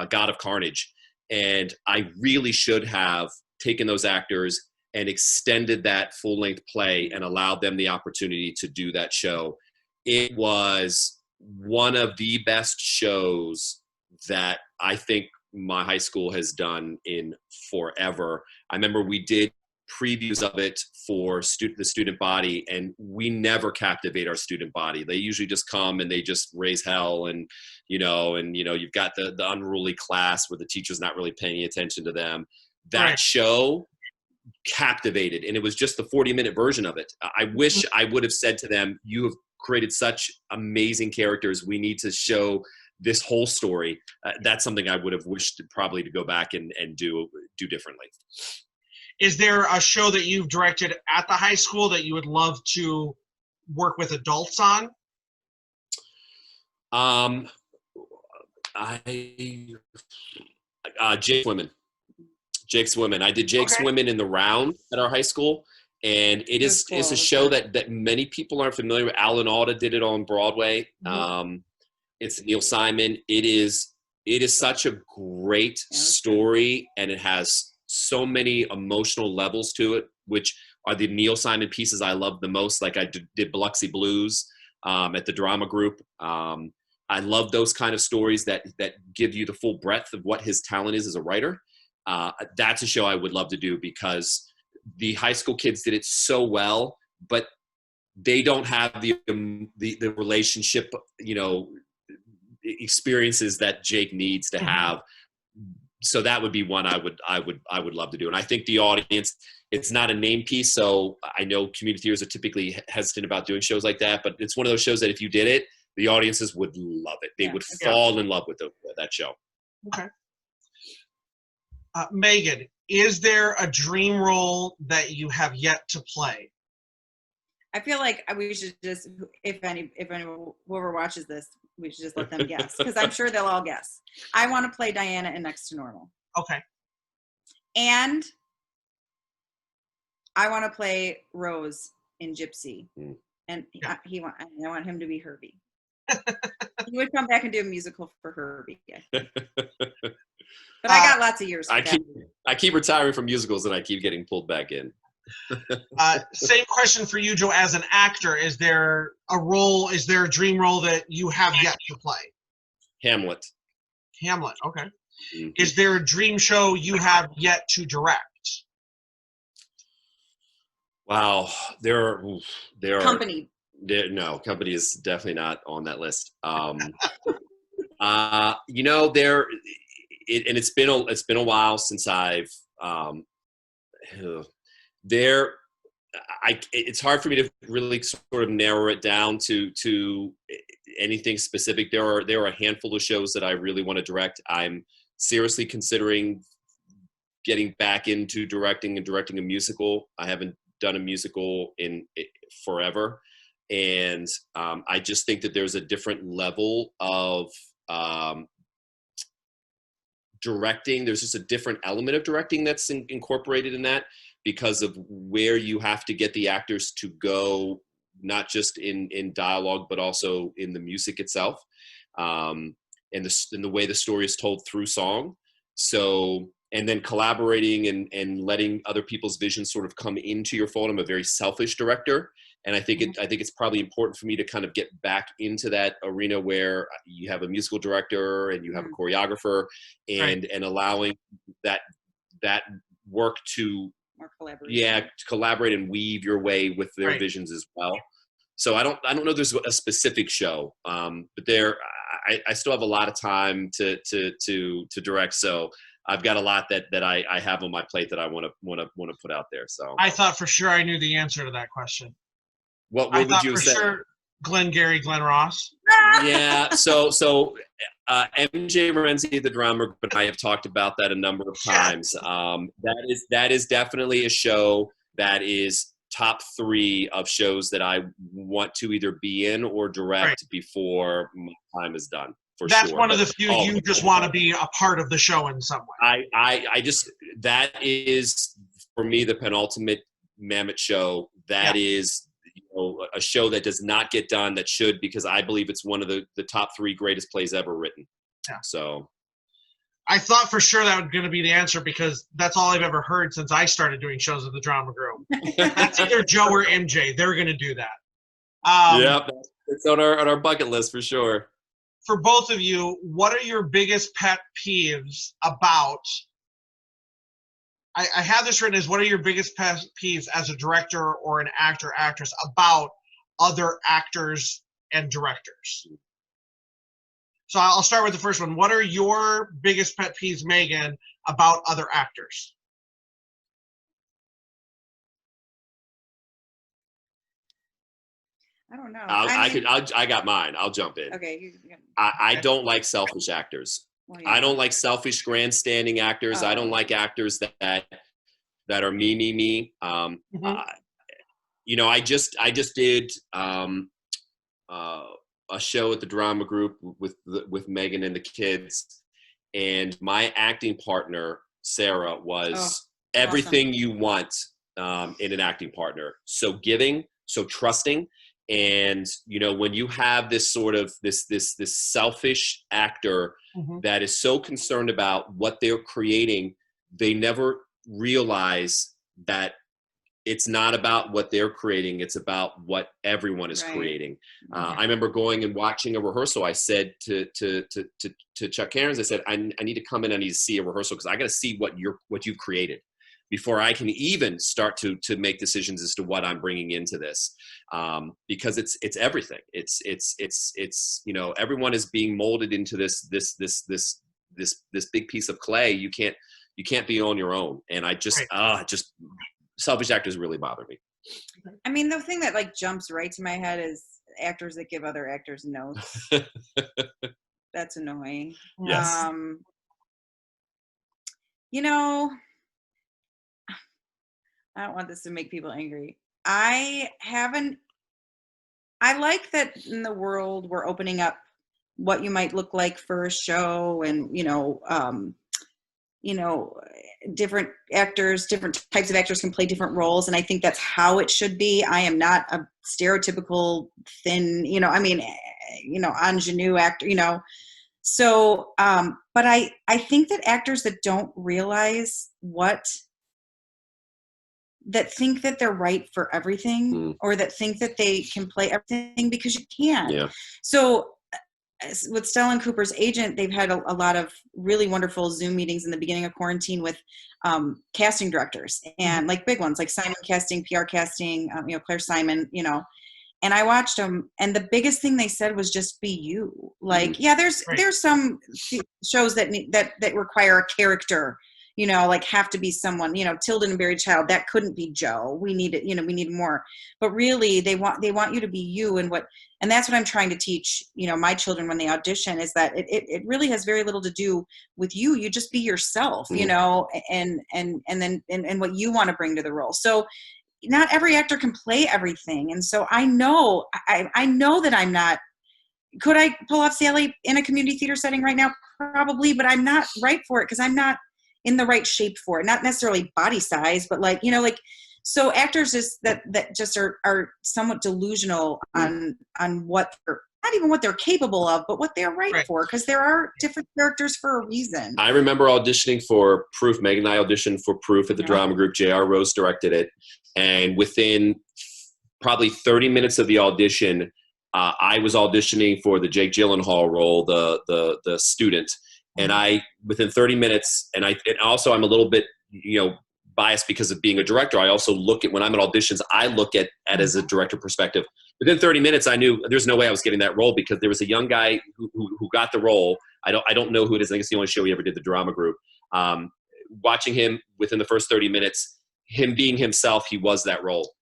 God of Carnage, and I really should have taken those actors and extended that full-length play and allowed them the opportunity to do that show. It was one of the best shows that I think my high school has done in forever. I remember we did previews of it for the student body, and we never captivate our student body. They usually just come and they just raise hell, and you've got the unruly class where the teacher's not really paying attention to them. That Right. show captivated, and it was just the 40-minute version of it. I wish I would have said to them, you have created such amazing characters, we need to show this whole story. That's something I would have wished probably to go back and do differently. Is there a show that you've directed at the high school that you would love to work with adults on? Jake's Women. I did Jake's Women in the Round at our high school, and it's a show that many people aren't familiar with. Alan Alda did it on Broadway. It's Neil Simon. It is such a great story, and it has so many emotional levels to it, which are the Neil Simon pieces I love the most. Like I did Biloxi Blues at the drama group. I love those kind of stories that give you the full breadth of what his talent is as a writer. That's a show I would love to do, because the high school kids did it so well, but they don't have the relationship, experiences that Jake needs to have. So that would be one I would love to do. And I think the audience, it's not a name piece, so I know community theaters are typically hesitant about doing shows like that, but it's one of those shows that if you did it, the audiences would love it. They would fall in love with that show. Okay. Megan, is there a dream role that you have yet to play? I feel like we should just, if anyone, whoever watches this, we should just let them guess, because I'm sure they'll all guess. I want to play Diana in Next to Normal. Okay. And I want to play Rose in Gypsy. And I want him to be Herbie. He would come back and do a musical for Herbie. But I got lots of years. I keep retiring from musicals, and I keep getting pulled back in. Same question for you, Joe. As an actor, is there a dream role that you have yet to play? Hamlet. Okay. Mm-hmm. Is there a dream show you have yet to direct? Wow, there are Company. No, Company is definitely not on that list. It's been a while since I've it's hard for me to really sort of narrow it down to anything specific. There are a handful of shows that I really want to direct. I'm seriously considering getting back into directing a musical. I haven't done a musical in forever, and I just think that there's a different level of directing. There's just a different element of directing that's incorporated in that, because of where you have to get the actors to go, not just in dialogue, but also in the music itself, and the way the story is told through song. So and then collaborating and letting other people's visions sort of come into your fold. I'm a very selfish director. And I think it's probably important for me to kind of get back into that arena where you have a musical director and you have a choreographer, and allowing that work to to collaborate and weave your way with their visions as well. So I don't know there's a specific show, but I still have a lot of time to direct. So I've got a lot that I have on my plate that I want to put out there. So I thought for sure I knew the answer to that question. What would you say? Sure, Glenn Ross. Yeah. So MJ Renzi, the drummer, and I have talked about that a number of times. That is definitely a show that is top 3 of shows that I want to either be in or direct before my time is done. That's sure. One of the few you just want to be a part of the show in some way. I just, that is for me the penultimate mammoth show. That is, a show that does not get done that should, because I believe it's one of the top 3 greatest plays ever written. Yeah. So I thought for sure that was going to be the answer, because that's all I've ever heard since I started doing shows at the Drama Group. That's either Joe or MJ. They're going to do that. It's on our bucket list for sure. For both of you, what are your biggest pet peeves about? I have this written as, what are your biggest pet peeves as a director or an actor, actress about other actors and directors? So I'll start with the first one. What are your biggest pet peeves, Megan, about other actors? I don't know. I got mine. I'll jump in. Okay. I don't like selfish actors. Well, I don't like selfish grandstanding actors. I don't like actors that are me. I just did a show at the Drama Group with Megan and the kids, and my acting partner Sarah was everything you want in an acting partner. So giving, so trusting. And when you have this sort of this selfish actor that is so concerned about what they're creating, they never realize that it's not about what they're creating, it's about what everyone is creating. I remember going and watching a rehearsal. I said to Chuck Cairns, I said, I need to come in, I need to see a rehearsal, because I got to see what you've created before I can even start to make decisions as to what I'm bringing into this, because it's everything. It's everyone is being molded into this big piece of clay. You can't be on your own. And I just selfish actors really bother me. I mean, the thing that jumps right to my head is actors that give other actors notes. That's annoying. Yes. I don't want this to make people angry. I like that in the world we're opening up what you might look like for a show, and different actors, different types of actors can play different roles, and I think that's how it should be. I am not a stereotypical thin, ingenue actor, So, but I think that actors that don't realize that think that they're right for everything, or that think that they can play everything, because you can. Yeah. So with Stella and Cooper's agent, they've had a lot of really wonderful Zoom meetings in the beginning of quarantine with casting directors, and big ones like Simon Casting, PR Casting, Claire Simon, and I watched them, and the biggest thing they said was just be you. There's some shows that require a character, have to be someone, Tilden and Buried Child, that couldn't be Joe. We need it, we need more. But really they want you to be you, and that's what I'm trying to teach, my children when they audition, is that it really has very little to do with you. You just be yourself, and what you want to bring to the role. So not every actor can play everything. And so I know that I'm not, could I pull off Sally in a community theater setting right now? Probably, but I'm not right for it, because I'm not in the right shape for it. Not necessarily body size, but so actors that just are somewhat delusional on what even what they're capable of, but what they're right, Right. for, because there are different characters for a reason. I remember auditioning for Proof. Meghan and I auditioned for Proof at the Yeah. drama group. J.R. Rose directed it. And within probably 30 minutes of the audition, I was auditioning for the Jake Gyllenhaal role, the student. And within 30 minutes, and also I'm a little bit, biased because of being a director. I also look at, when I'm at auditions, I look at as a director perspective. Within 30 minutes, I knew there's no way I was getting that role, because there was a young guy who got the role. I don't know who it is. I think it's the only show he ever did, the drama group. Watching him within the first 30 minutes, him being himself, he was that role.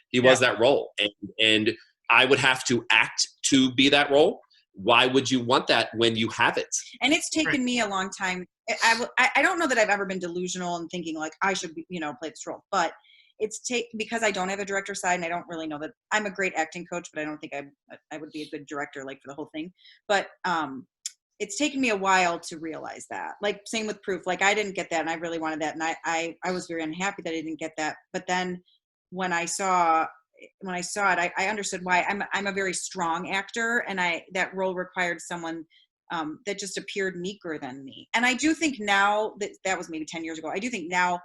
He was that role. And I would have to act to be that role. Why would you want that when you have it? And it's taken me a long time. I don't know that I've ever been delusional and thinking like I should be, play this role, but because I don't have a director side, and I don't really know that I'm a great acting coach, but I don't think I would be a good director, like, for the whole thing. But it's taken me a while to realize that. Like, same with Proof. Like, I didn't get that, and I really wanted that, and I was very unhappy that I didn't get that. But then when I saw it, I understood why. I'm a very strong actor, and that role required someone that just appeared meeker than me. And I do think now that was maybe 10 years ago. I do think now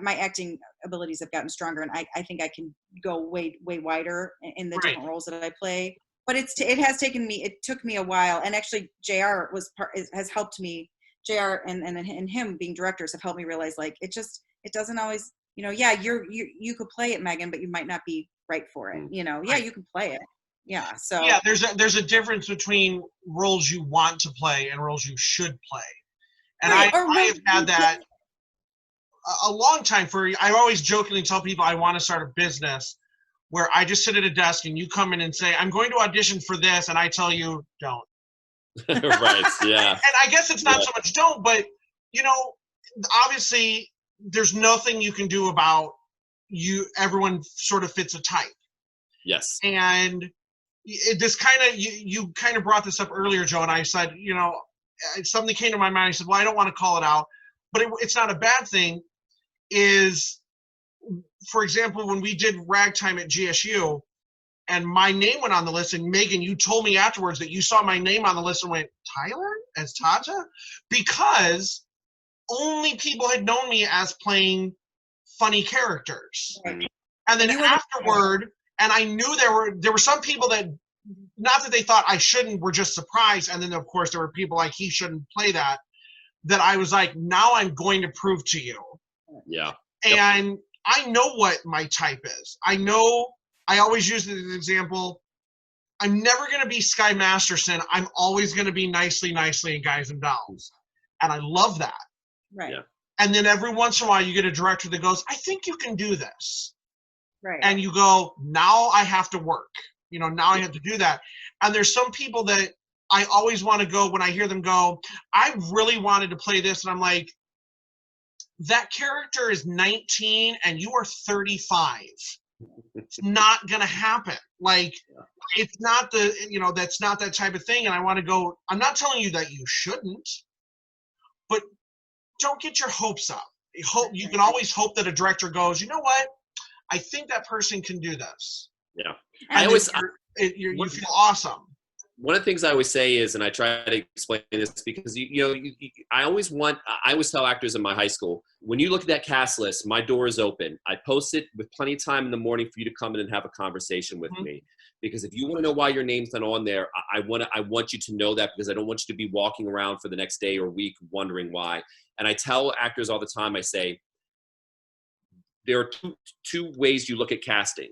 my acting abilities have gotten stronger, and I think I can go way wider in the different roles that I play. But it took me a while, and actually JR has helped me. JR and him being directors have helped me realize, like, it doesn't always, you could play it, Meghan, but you might not be right for it. You can play it. Yeah. So yeah, there's a difference between roles you want to play and roles you should play. And I have had that a long time. I always jokingly tell people I want to start a business where I just sit at a desk and you come in and say, I'm going to audition for this, and I tell you, don't. Right, yeah. And I guess it's not so much don't, but, obviously there's nothing you can do about everyone sort of fits a type. Yes. And this kind of, you kind of brought this up earlier, Joe, and I said, something came to my mind. I said, well, I don't want to call it out, but it's not a bad thing. Is, for example, when we did Ragtime at GSU and my name went on the list, and Meghan, you told me afterwards that you saw my name on the list and went, Tyler as Tata? Because only people had known me as playing funny characters. Right. And then afterward, and I knew there were some people that, not that they thought I shouldn't, were just surprised. And then, of course, there were people like, he shouldn't play that I was like, now I'm going to prove to you. Yeah. And I know what my type is. I always use it as an example. I'm never going to be Sky Masterson. I'm always going to be nicely in Guys and Dolls. And I love that. Right. Yeah. And then every once in a while you get a director that goes, I think you can do this. Right. And you go, now I have to work. Now I have to do that. And there's some people that I always want to go, when I hear them go, I really wanted to play this. And I'm like, that character is 19 and you are 35. It's not going to happen. Like, it's not that's not that type of thing. And I want to go, I'm not telling you that you shouldn't, but don't get your hopes up. You can always hope that a director goes, you know what? I think that person can do this. Yeah. And you feel awesome. One of the things I always say is, and I try to explain this because I always tell actors in my high school, when you look at that cast list, my door is open. I post it with plenty of time in the morning for you to come in and have a conversation with me. Because if you want to know why your name's not on there, I want you to know that, because I don't want you to be walking around for the next day or week wondering why. And I tell actors all the time, I say, there are two ways you look at casting.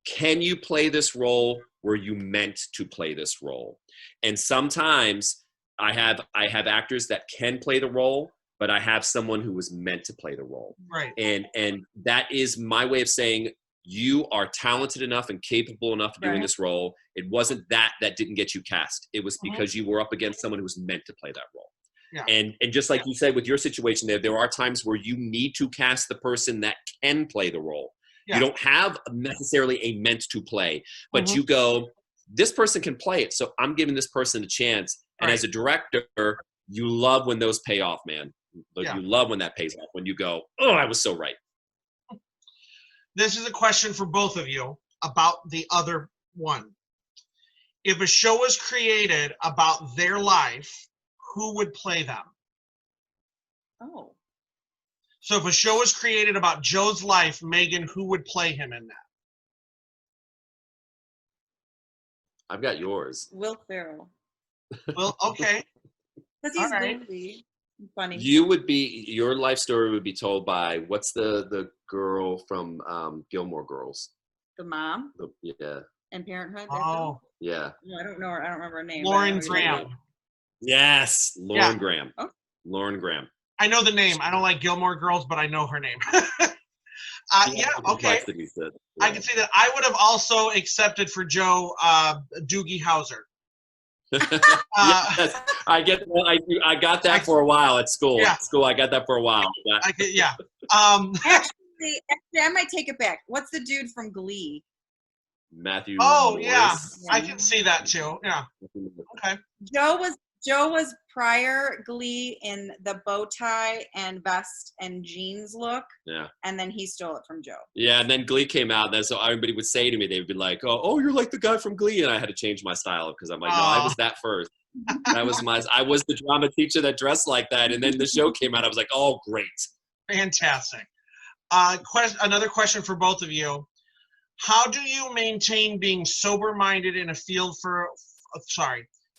Can you play this role? Were you meant to play this role? And sometimes I have actors that can play the role, but I have someone who was meant to play the role. Right. And that is my way of saying, you are talented enough and capable enough of doing this role. It wasn't that didn't get you cast. It was because you were up against someone who was meant to play that role. Yeah. And just like you said with your situation there are times where you need to cast the person that can play the role. Yeah. You don't have necessarily a meant to play, but you go, this person can play it, so I'm giving this person a chance. And as a director, you love when those pay off, man. You love when that pays off, when you go, oh, I was so right. This is a question for both of you about the other one. If a show was created about their life, who would play them? Oh. So if a show was created about Joe's life, Meghan, who would play him in that? I've got yours. Will Ferrell. Well, okay. Because All he's right. goofy. Funny. Your life story would be told by, what's the girl from Gilmore Girls? The mom Yeah. and Parenthood. Oh, Yeah. No, I don't know her. I don't remember her name. Lauren but I know who you're talking Graham. Yes. Lauren Graham. Oh. Lauren Graham. I know the name. I don't like Gilmore Girls, but I know her name. Yeah, okay. I can see that. I would have also accepted for Joe Doogie Howser. Yes, I got that for a while at school. Yeah. At school, I got that for a while. Yeah. Actually, I might take it back. What's the dude from Glee? Matthew. Oh, Morris. yeah. I can see that too. Yeah. Okay. Joe was prior Glee in the bow tie and vest and jeans look. Yeah. And then he stole it from Joe. Yeah, and then Glee came out, and then so everybody would say to me, they would be like, "Oh, you're like the guy from Glee," and I had to change my style because I'm like, no, I was that first. I was the drama teacher that dressed like that, and then the show came out. I was like, oh, great. Fantastic. Another question for both of you. How do you maintain being sober-minded in a field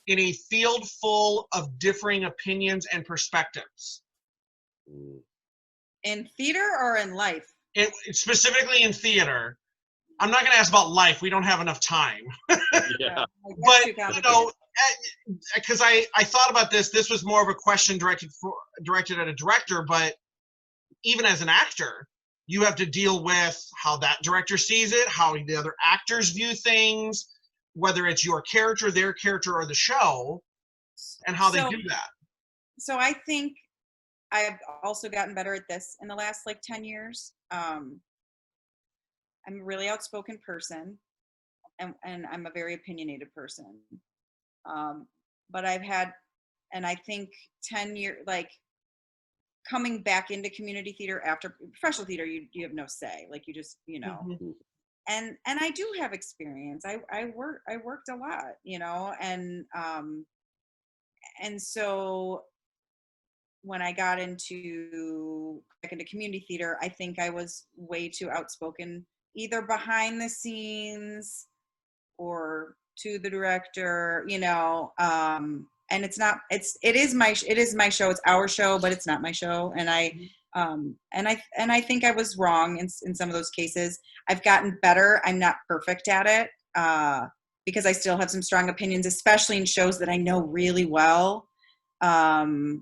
in a field full of differing opinions and perspectives? In theater or in life? Specifically in theater. I'm not going to ask about life. We don't have enough time. Yeah. But, because I thought about this. This was more of a question directed at a director, but even as an actor, you have to deal with how that director sees it, how the other actors view things, whether it's your character, their character, or the show, and how they do that. So I think I've also gotten better at this in the last 10 years. I'm a really outspoken person, and I'm a very opinionated person. But I've had, and I think 10 years, coming back into community theater after professional theater, you have no say. You just, Mm-hmm. and I do have experience. I worked a lot, and so when I got back into community theater, I think I was way too outspoken, either behind the scenes or to the director, and it is my show. It's our show, but it's not my show. And I think I was wrong in some of those cases. I've gotten better. I'm not perfect at it, because I still have some strong opinions, especially in shows that I know really well. So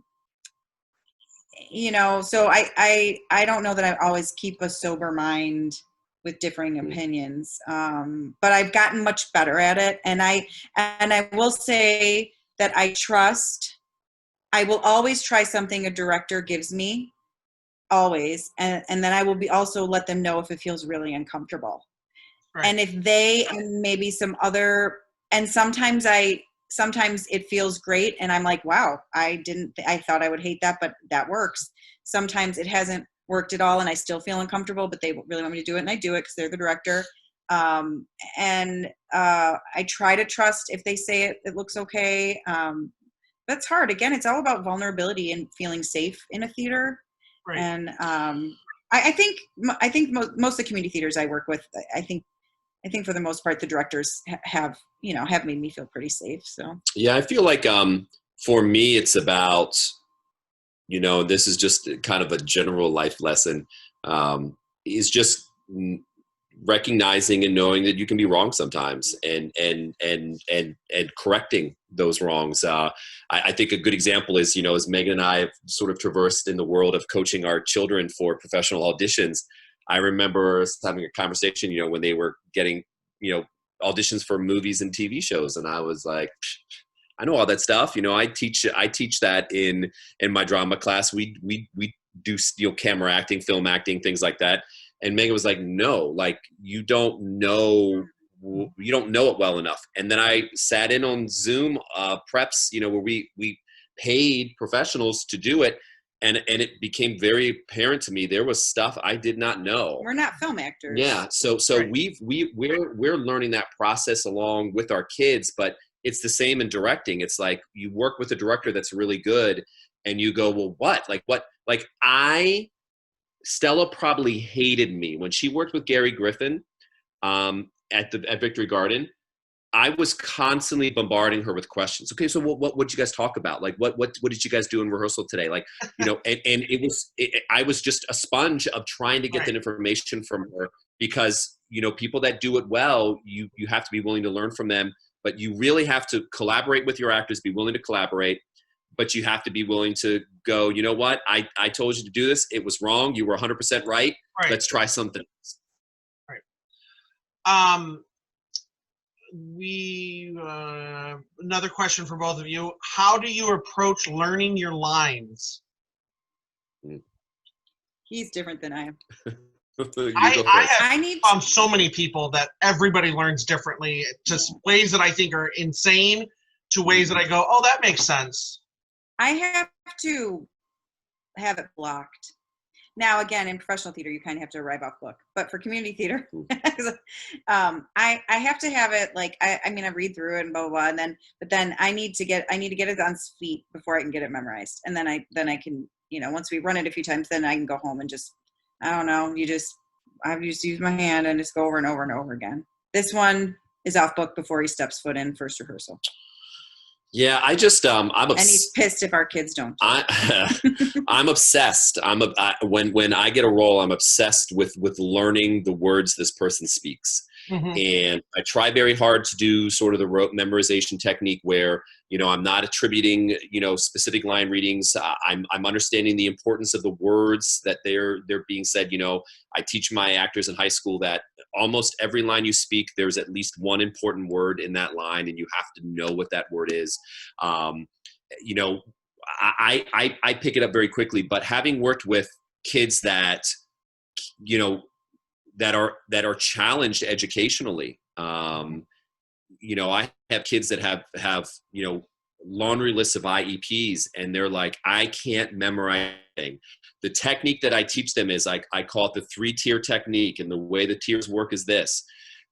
I don't know that I always keep a sober mind with differing opinions. But I've gotten much better at it. And I will say that I will always try something a director gives me, always. And then I will also let them know if it feels really uncomfortable. Right. And if they, and maybe some other, and sometimes it feels great. And I'm like, wow, I thought I would hate that, but that works. Sometimes it hasn't worked at all and I still feel uncomfortable, but they really want me to do it, and I do it because they're the director. And I try to trust if they say it looks okay. That's hard. Again, it's all about vulnerability and feeling safe in a theater. Right. And I think most of the community theaters I work with, I think for the most part, the directors have made me feel pretty safe. So yeah, I feel like for me, it's about, this is just kind of a general life lesson, is just recognizing and knowing that you can be wrong sometimes, and correcting those wrongs. I think a good example is, as Meghan and I have sort of traversed in the world of coaching our children for professional auditions. I remember us having a conversation, when they were getting, auditions for movies and TV shows, and I was like, I know all that stuff. I teach that in my drama class. We do camera acting, film acting, things like that. And Megan was like, no, you don't know it well enough. And then I sat in on Zoom preps, where we paid professionals to do it. and it became very apparent to me there was stuff I did not know. We're not film actors. Yeah, so Right. we're learning that process along with our kids, but it's the same in directing. It's like you work with a director that's really good, and you go, well, what? Like Stella probably hated me when she worked with Gary Griffin at Victory Garden. I was constantly bombarding her with questions. Okay, so what did you guys talk about? Like, what did you guys do in rehearsal today? Like, and I was just a sponge of trying to get that information from her, because, people that do it well, you have to be willing to learn from them, but you really have to collaborate with your actors, be willing to collaborate, but you have to be willing to go, you know what? I told you to do this. It was wrong. You were 100% right. Let's try something else. Right. Another question for both of you. How do you approach learning your lines? He's different than I am. I need so many people that everybody learns differently, just ways that I think are insane to ways that I go, oh, that makes sense. I have to have it blocked. Now, again, in professional theater, you kind of have to arrive off book. But for community theater, I have to have it like, I read through it and blah, blah, blah. But then I need to get it on its feet before I can get it memorized. And then I can, once we run it a few times, then I can go home and just, I don't know, I've just used my hand and just go over and over and over again. This one is off book before he steps foot in first rehearsal. Yeah, I just and he's pissed if our kids don't. I'm obsessed. When I get a role, I'm obsessed with learning the words this person speaks. Mm-hmm. And I try very hard to do sort of the rote memorization technique where, I'm not attributing, specific line readings. I'm understanding the importance of the words that they're being said. I teach my actors in high school that almost every line you speak, there's at least one important word in that line, and you have to know what that word is. I pick it up very quickly, but having worked with kids that, that are challenged educationally, I have kids that have laundry lists of IEPs, and they're like, I can't memorize anything. The technique that I teach them is I call it the 3-tier technique, and the way the tiers work is this.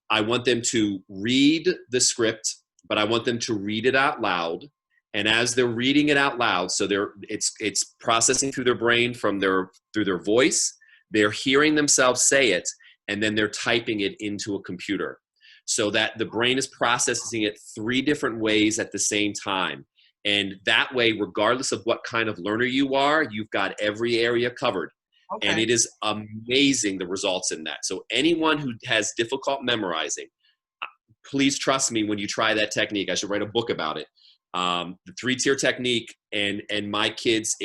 I want them to read the script, but I want them to read it out loud. And as they're reading it out loud, so it's processing through their brain through their voice, they're hearing themselves say it, and then they're typing it into a computer, so that the brain is processing it 3 different ways at the same time. And that way, regardless of what kind of learner you are, you've got every area covered. Okay. And it is amazing, the results in that. So anyone who has difficult memorizing, please trust me when you try that technique. I should write a book about it. The 3-tier technique, and my kids,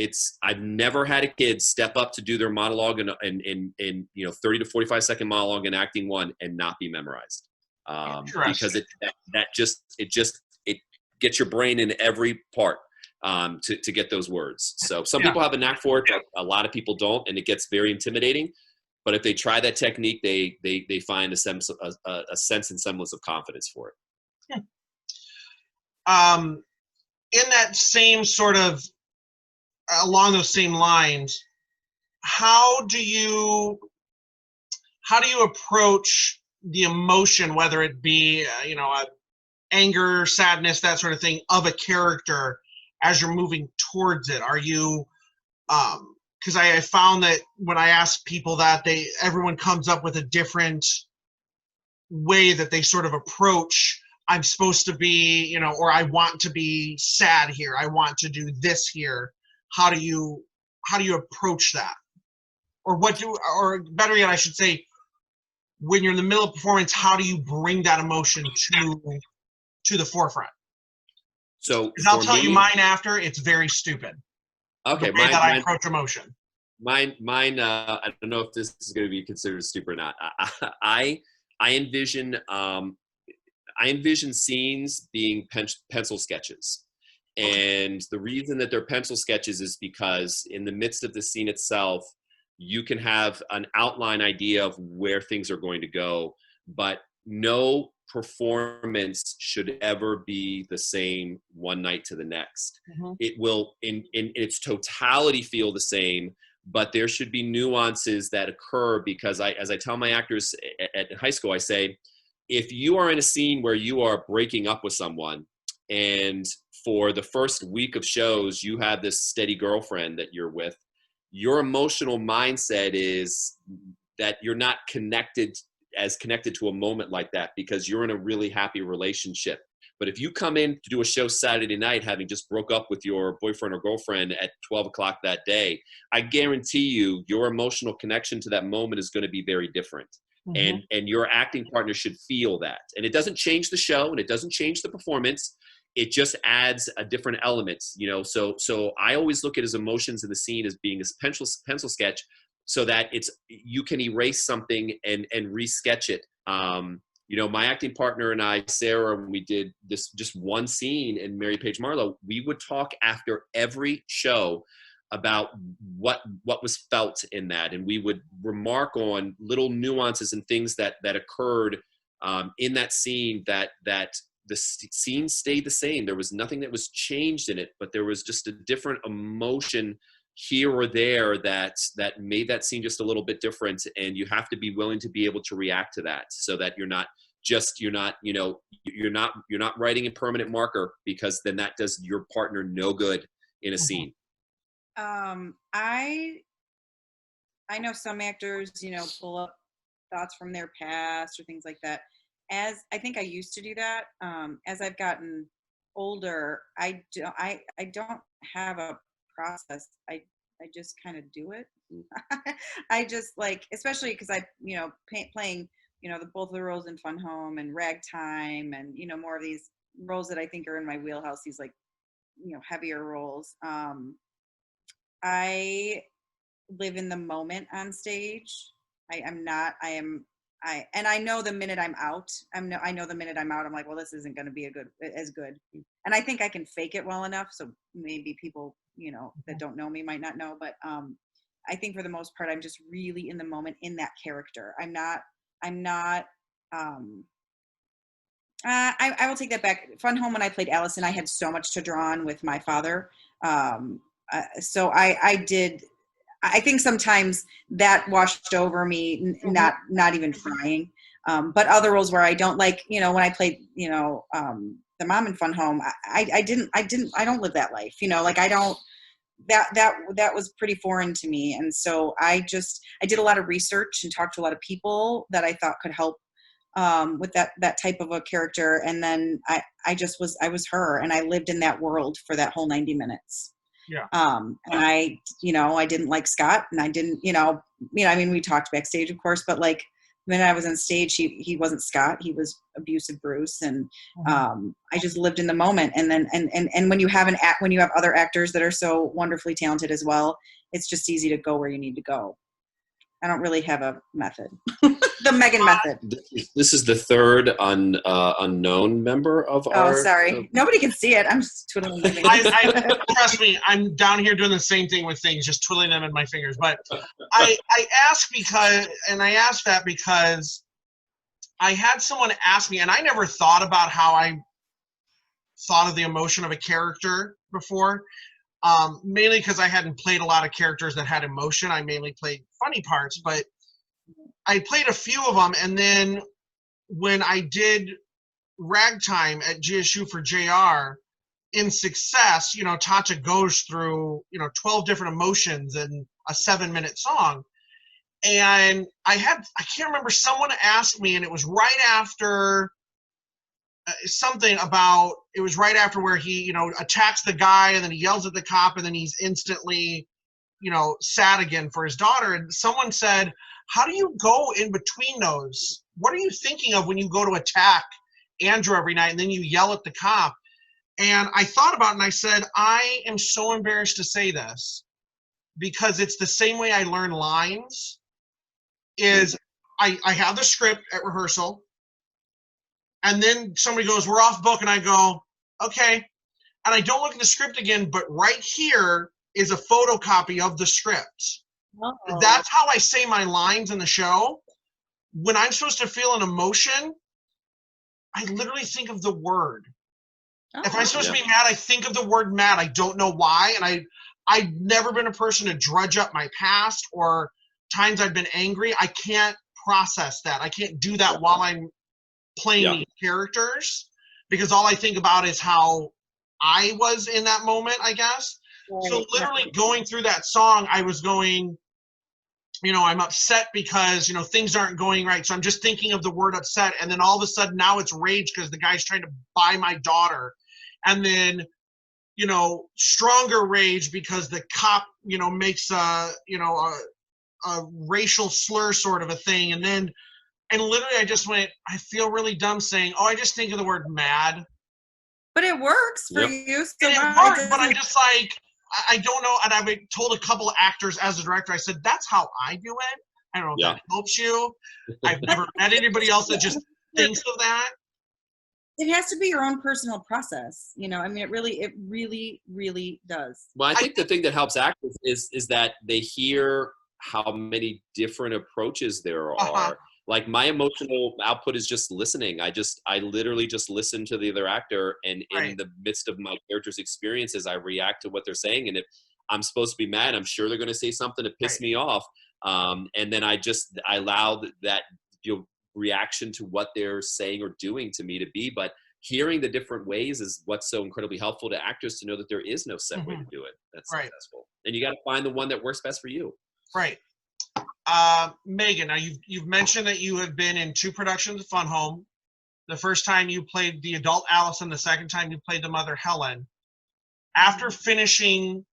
I've never had a kid step up to do their monologue in 30 to 45 second monologue in acting 1 and not be memorized. Because it gets your brain in every part to get those words. So some people have a knack for it, but a lot of people don't, and it gets very intimidating. But if they try that technique, they find a sense and semblance of confidence for it. In that same sort of, along those same lines, how do you approach the emotion, whether it be anger, sadness, that sort of thing, of a character as you're moving towards it? Are you because I found that when I ask people that, everyone comes up with a different way that they sort of approach, I'm supposed to be, or I want to be sad here, I want to do this here. How do you approach that? Or better yet, I should say, when you're in the middle of performance, how do you bring that emotion to the forefront? So I'll tell you mine after. It's very stupid. Okay, the way that I approach emotion. Mine. I don't know if this is going to be considered stupid or not. I envision scenes being pencil sketches. And the reason that they're pencil sketches is because in the midst of the scene itself, you can have an outline idea of where things are going to go, but no performance should ever be the same one night to the next. Mhm. It will in its totality feel the same, but there should be nuances that occur, because as I tell my actors at high school, I say, if you are in a scene where you are breaking up with someone, and for the first week of shows, you have this steady girlfriend that you're with, your emotional mindset is that you're not connected to a moment like that, because you're in a really happy relationship. But if you come in to do a show Saturday night having just broke up with your boyfriend or girlfriend at 12 o'clock that day, I guarantee you your emotional connection to that moment is going to be very different. Mhm. And your acting partner should feel that. And it doesn't change the show, and it doesn't change the performance. It just adds a different element, you know. So I always look at his emotions in the scene as being a pencil sketch, so that you can erase something and re-sketch it. You know, my acting partner and I, Sarah, when we did this just one scene in Mary Page Marlowe, we would talk after every show about what was felt in that, and we would remark on little nuances and things that occurred in that scene, that the scene stayed the same. There was nothing that was changed in it, but there was just a different emotion here or there that made that scene just a little bit different. And you have to be willing to be able to react to that, so that you're not writing a permanent marker, because then that does your partner no good in a scene. I know some actors, pull up thoughts from their past or things like that. As I think I used to do that. As I've gotten older, I don't have a process. I just kind of do it. I just especially because I playing both of the roles in Fun Home and Ragtime, and more of these roles that I think are in my wheelhouse, these heavier roles. I live in the moment on stage. I know the minute I'm out, I know the minute I'm out, I'm like, well, this isn't going to be as good. And I think I can fake it well enough. So maybe people, that don't know me might not know, but I think for the most part, I'm just really in the moment in that character. I will take that back. Fun Home, when I played Allison, I had so much to draw on with my father. So I think sometimes that washed over me, not even trying. But other roles where I don't when I played, the mom in Fun Home, I don't live that life, I don't, that was pretty foreign to me. And so I did a lot of research and talked to a lot of people that I thought could help with that type of a character. And then I was her, and I lived in that world for that whole 90 minutes. Yeah. And I didn't like Scott, and I didn't, I mean, we talked backstage, of course, but the minute I was on stage, he wasn't Scott. He was abusive Bruce. And I just lived in the moment. And then, and when you have when you have other actors that are so wonderfully talented as well, it's just easy to go where you need to go. I don't really have a method. The Meghan method. This is the third unknown member of our... Oh, sorry. Nobody can see it. I'm just twiddling my fingers. Trust me, I'm down here doing the same thing with things, just twiddling them in my fingers. But I ask that because I had someone ask me, and I never thought about how I thought of the emotion of a character before. Mainly because I hadn't played a lot of characters that had emotion. I mainly played funny parts, but I played a few of them. And then when I did Ragtime at GSU for JR, in Success, Tatcha goes through, 12 different emotions in a 7-minute song. And I can't remember, someone asked me, and it was right after it was right after where he, attacks the guy, and then he yells at the cop, and then he's instantly, sad again for his daughter. And someone said, how do you go in between those? What are you thinking of when you go to attack Andrew every night and then you yell at the cop? And I thought about it, and I said, I am so embarrassed to say this, because it's the same way I learn lines. Is I have the script at rehearsal, and then somebody goes, we're off book, and I go, okay. And I don't look at the script again, but right here is a photocopy of the script. Oh. That's how I say my lines in the show. When I'm supposed to feel an emotion, I literally think of the word. Oh, If I'm supposed to be mad, I think of the word mad. I don't know why. And I've never been a person to drudge up my past or times I've been angry. I can't process that. I can't do that while I'm playing these characters, because all I think about is how I was in that moment, I guess. So literally going through that song, I was going, I'm upset because, things aren't going right. So I'm just thinking of the word upset. And then all of a sudden now it's rage because the guy's trying to buy my daughter. And then, stronger rage because the cop, makes a racial slur sort of a thing. And literally I just went, I feel really dumb saying, I just think of the word mad. But it works for you. So it worked, but I'm just like, I don't know. And I've told a couple of actors as a director, I said, that's how I do it. I don't know if that helps you. I've never met anybody else that just thinks of that. It has to be your own personal process. it really, really does. Well, I think the thing that helps actors is that they hear how many different approaches there are. Like my emotional output is just listening. I literally just listen to the other actor, and in the midst of my character's experiences, I react to what they're saying. And if I'm supposed to be mad, I'm sure they're going to say something to piss me off. And then I allow that reaction to what they're saying or doing to me to be. But hearing the different ways is what's so incredibly helpful to actors, to know that there is no set way to do it that's successful. And you got to find the one that works best for you. Right. Meghan, now you've mentioned that you have been in 2 productions of Fun Home. The first time you played the adult Allison, the second time you played the mother Helen. After finishing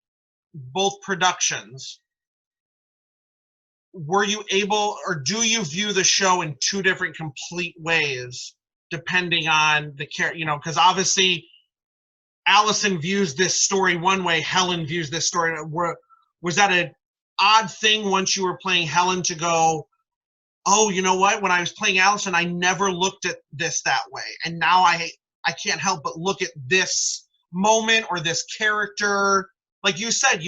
both productions, were you able, or do you view the show in 2 different complete ways, depending on the character? Because obviously Allison views this story one way, Helen views this story. Was that an odd thing once you were playing Helen to go, oh, you know what? When I was playing Allison, I never looked at this that way, and now I can't help but look at this moment or this character. Like you said,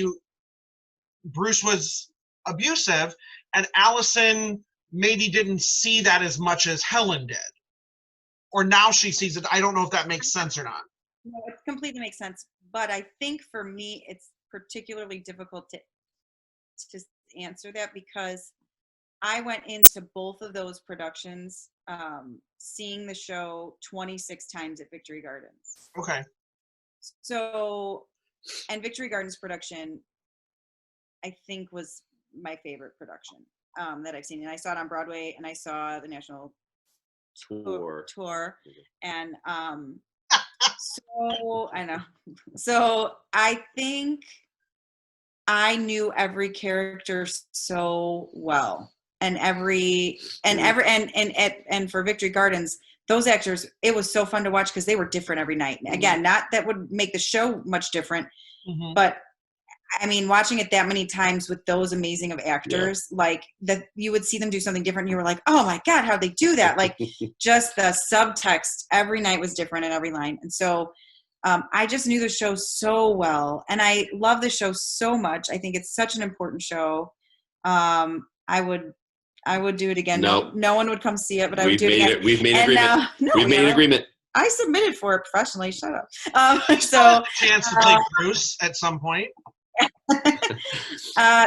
Bruce was abusive, and Allison maybe didn't see that as much as Helen did, or now she sees it. I don't know if that makes sense or not. No, it completely makes sense. But I think for me, it's particularly difficult to answer that, because I went into both of those productions seeing the show 26 times at Victory Gardens. Okay. So, and Victory Gardens production, I think, was my favorite production that I've seen. And I saw it on Broadway, and I saw the national tour. And so I know. So I think I knew every character so well, and for Victory Gardens, those actors, it was so fun to watch because they were different every night. Again, not that would make the show much different, but I mean, watching it that many times with those amazing of actors, like that, you would see them do something different. And you were like, oh my God, how'd they do that? Like just the subtext every night was different in every line. And so I just knew the show so well, and I love the show so much. I think it's such an important show. I would do it again. No one would come see it, but I would do it again. We've made an agreement. We've made an agreement. I submitted for it professionally. Shut up. So chance to play Bruce at some point.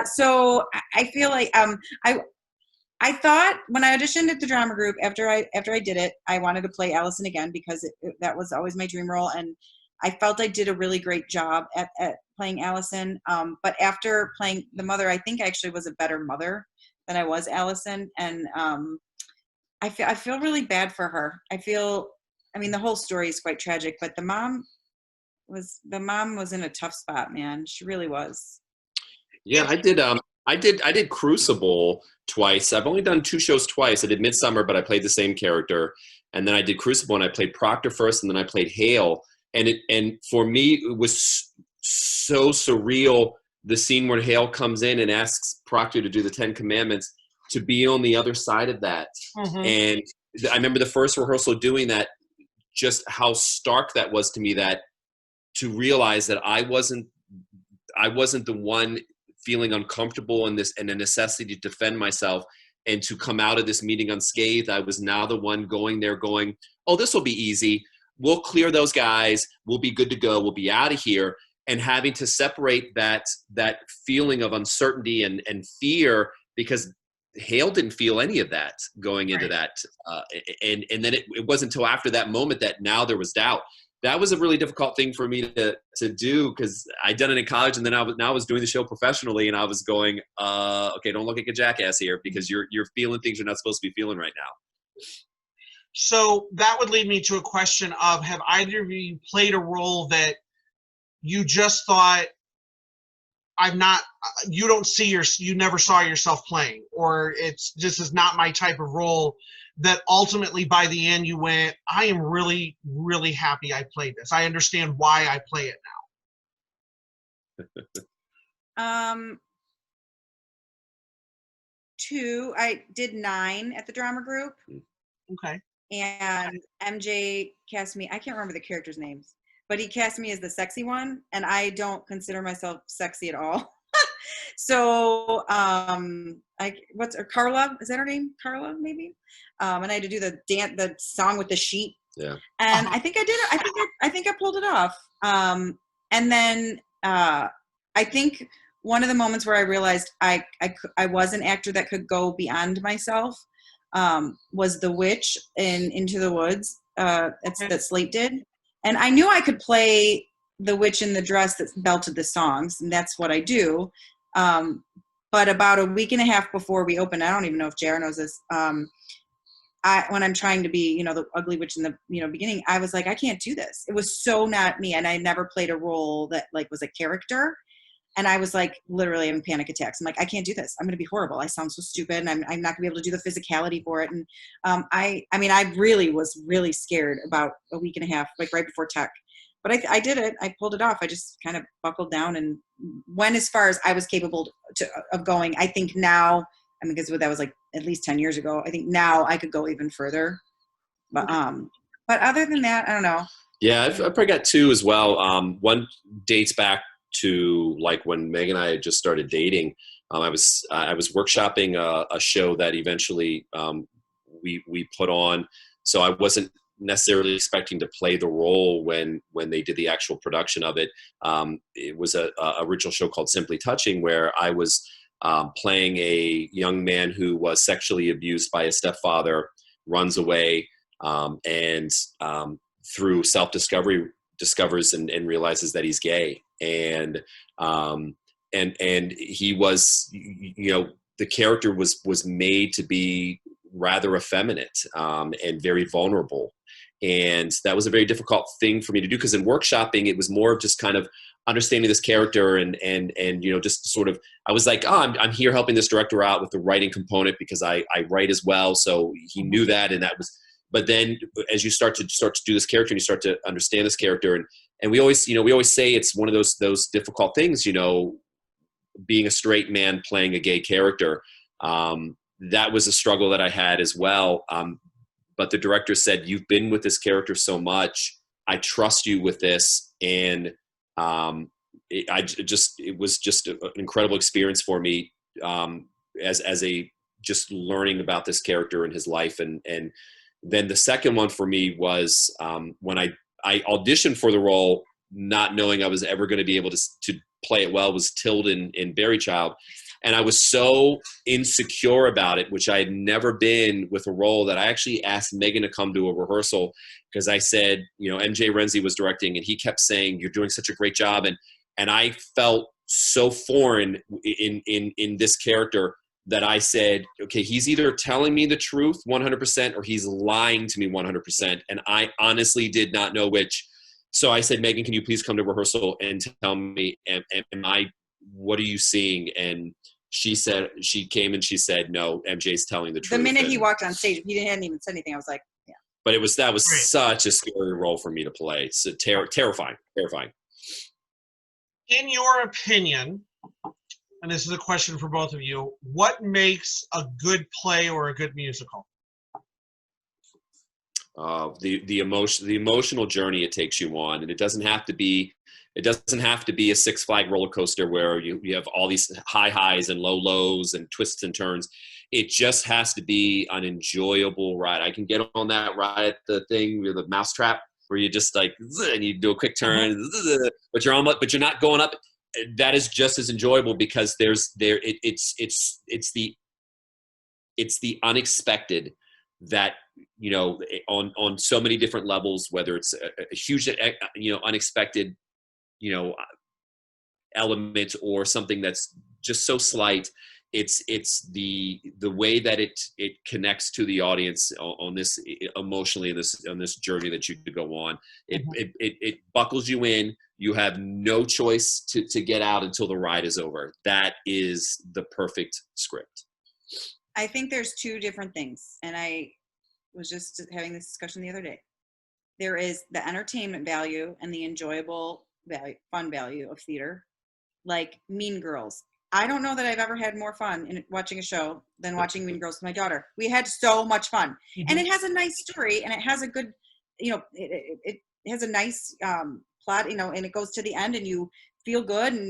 So I feel like I thought when I auditioned at the drama group after I did it, I wanted to play Allison again, because that was always my dream role, and I felt I did a really great job at playing Allison. But after playing the mother, I think I actually was a better mother than I was Allison, and I feel really bad for her. I mean, the whole story is quite tragic, but the mom was in a tough spot, man. She really was. Yeah, I did Crucible twice. I've only done 2 shows twice. I did Midsummer, but I played the same character. And then I did Crucible, and I played Proctor first, and then I played Hale. And for me, it was so surreal, the scene where Hale comes in and asks Proctor to do the 10 Commandments, to be on the other side of that. And I remember the first rehearsal doing that, just how stark that was to me, that to realize that I wasn't the one feeling uncomfortable in this, and a necessity to defend myself. and to come out of this meeting unscathed. I was now the one going there going, oh, this will be easy. We'll clear those guys. We'll be good to go. We'll be out of here. And having to separate that feeling of uncertainty and fear, because Hale didn't feel any of that going into that. And then it wasn't until after that moment that now there was doubt. That was a really difficult thing for me to do, because I'd done it in college, and then I was doing the show professionally, and I was going, okay, don't look like a jackass here, because you're feeling things you're not supposed to be feeling right now. So that would lead me to a question of, have either of you played a role that you just thought, you never saw yourself playing, or this is not my type of role, that ultimately by the end you went, I am really, really happy I played this. I understand why I play it now. 2, I did 9 at the drama group. Okay. And MJ cast me, I can't remember the characters' names, but he cast me as the sexy one, and I don't consider myself sexy at all. So, Carla, is that her name? Carla, maybe? And I had to do the song with the sheet. Yeah. And I think I did it. I think I pulled it off. And then I think one of the moments where I realized I was an actor that could go beyond myself was the witch in Into the Woods that SLATE did. And I knew I could play the witch in the dress that belted the songs, and that's what I do. But about a week and a half before we opened, I don't even know if JR knows this, when I'm trying to be, the ugly witch in the, beginning, I was like, I can't do this. It was so not me. And I never played a role that was a character. And I was like, literally having panic attacks. I'm like, I can't do this. I'm going to be horrible. I sound so stupid, and I'm not going to be able to do the physicality for it. And I really was really scared about a week and a half, right before tech. But I did it. I pulled it off. I just kind of buckled down and went as far as I was capable of going. I think now, because that was at least 10 years ago, I think now I could go even further. But other than that, I don't know. Yeah, I've probably got 2 as well. One dates back to when Meg and I had just started dating. I was workshopping a show that eventually we put on. So I wasn't necessarily expecting to play the role when they did the actual production of it. It was a original show called Simply Touching, where I was playing a young man who was sexually abused by his stepfather, runs away, and through self-discovery discovers and realizes that he's gay. And he was, the character was made to be rather effeminate and very vulnerable. And that was a very difficult thing for me to do, because in workshopping, it was more of just kind of understanding this character and just sort of, I was like, oh, I'm here helping this director out with the writing component, because I write as well. So he knew that, and that was, but then as you start to do this character and you start to understand this character, and we always say it's one of those difficult things, being a straight man playing a gay character. That was a struggle that I had as well. But the director said, you've been with this character so much, I trust you with this. And it was just an incredible experience for me as a just learning about this character and his life. And then the second one for me was when I auditioned for the role, not knowing I was ever going to be able to play it well, was Tilden in Berry Child. And I was so insecure about it, which I had never been with a role, that I actually asked Meghan to come to a rehearsal, because I said, MJ Renzi was directing, and he kept saying, you're doing such a great job. And I felt so foreign in this character that I said, okay, he's either telling me the truth 100% or he's lying to me 100%. And I honestly did not know which. So I said, Meghan, can you please come to rehearsal and tell me, what are you seeing? And she came and she said, no, MJ's telling the truth. The minute he walked on stage, he hadn't even said anything. I was like, yeah. But that was such a scary role for me to play. It's terrifying. In your opinion, and this is a question for both of you, what makes a good play or a good musical? The emotional journey it takes you on, and it doesn't have to be a Six Flag roller coaster where you have all these high highs and low lows and twists and turns. It just has to be an enjoyable ride. I can get on that ride, the thing with the mousetrap, where you just like, and you do a quick turn, but you're not going up. That is just as enjoyable because it's the unexpected that, on so many different levels, whether it's a huge, unexpected, element or something that's just so slight. It's the way that it connects to the audience on this emotionally, on this journey that you could go on. It buckles you in. You have no choice to get out until the ride is over. That is the perfect script. I think there's two different things, and I was just having this discussion the other day. There is the entertainment value and the enjoyable value, fun value of theater, like Mean Girls. I don't know that I've ever had more fun in watching a show than watching Mean Girls with my daughter. We had so much fun, and it has a nice story, and it has a good, it has a nice plot, and it goes to the end, and you feel good, and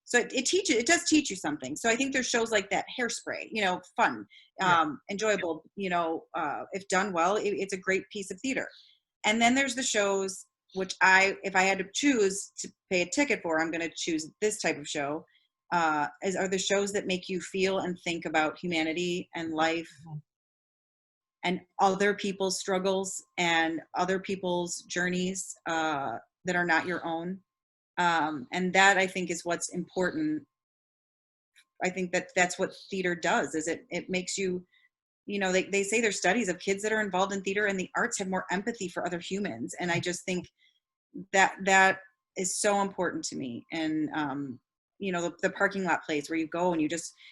so it does teach you something. So I think there's shows like that, Hairspray, fun, enjoyable, if done well, it's a great piece of theater. And then there's the shows which if I had to choose to pay a ticket for, I'm going to choose this type of show. Are the shows that make you feel and think about humanity and life and other people's struggles and other people's journeys that are not your own. And that, I think, is what's important. I think that's what theater does, is it makes you, they say there's studies of kids that are involved in theater and the arts have more empathy for other humans. And I just think that is so important to me. And, the parking lot plays where you go and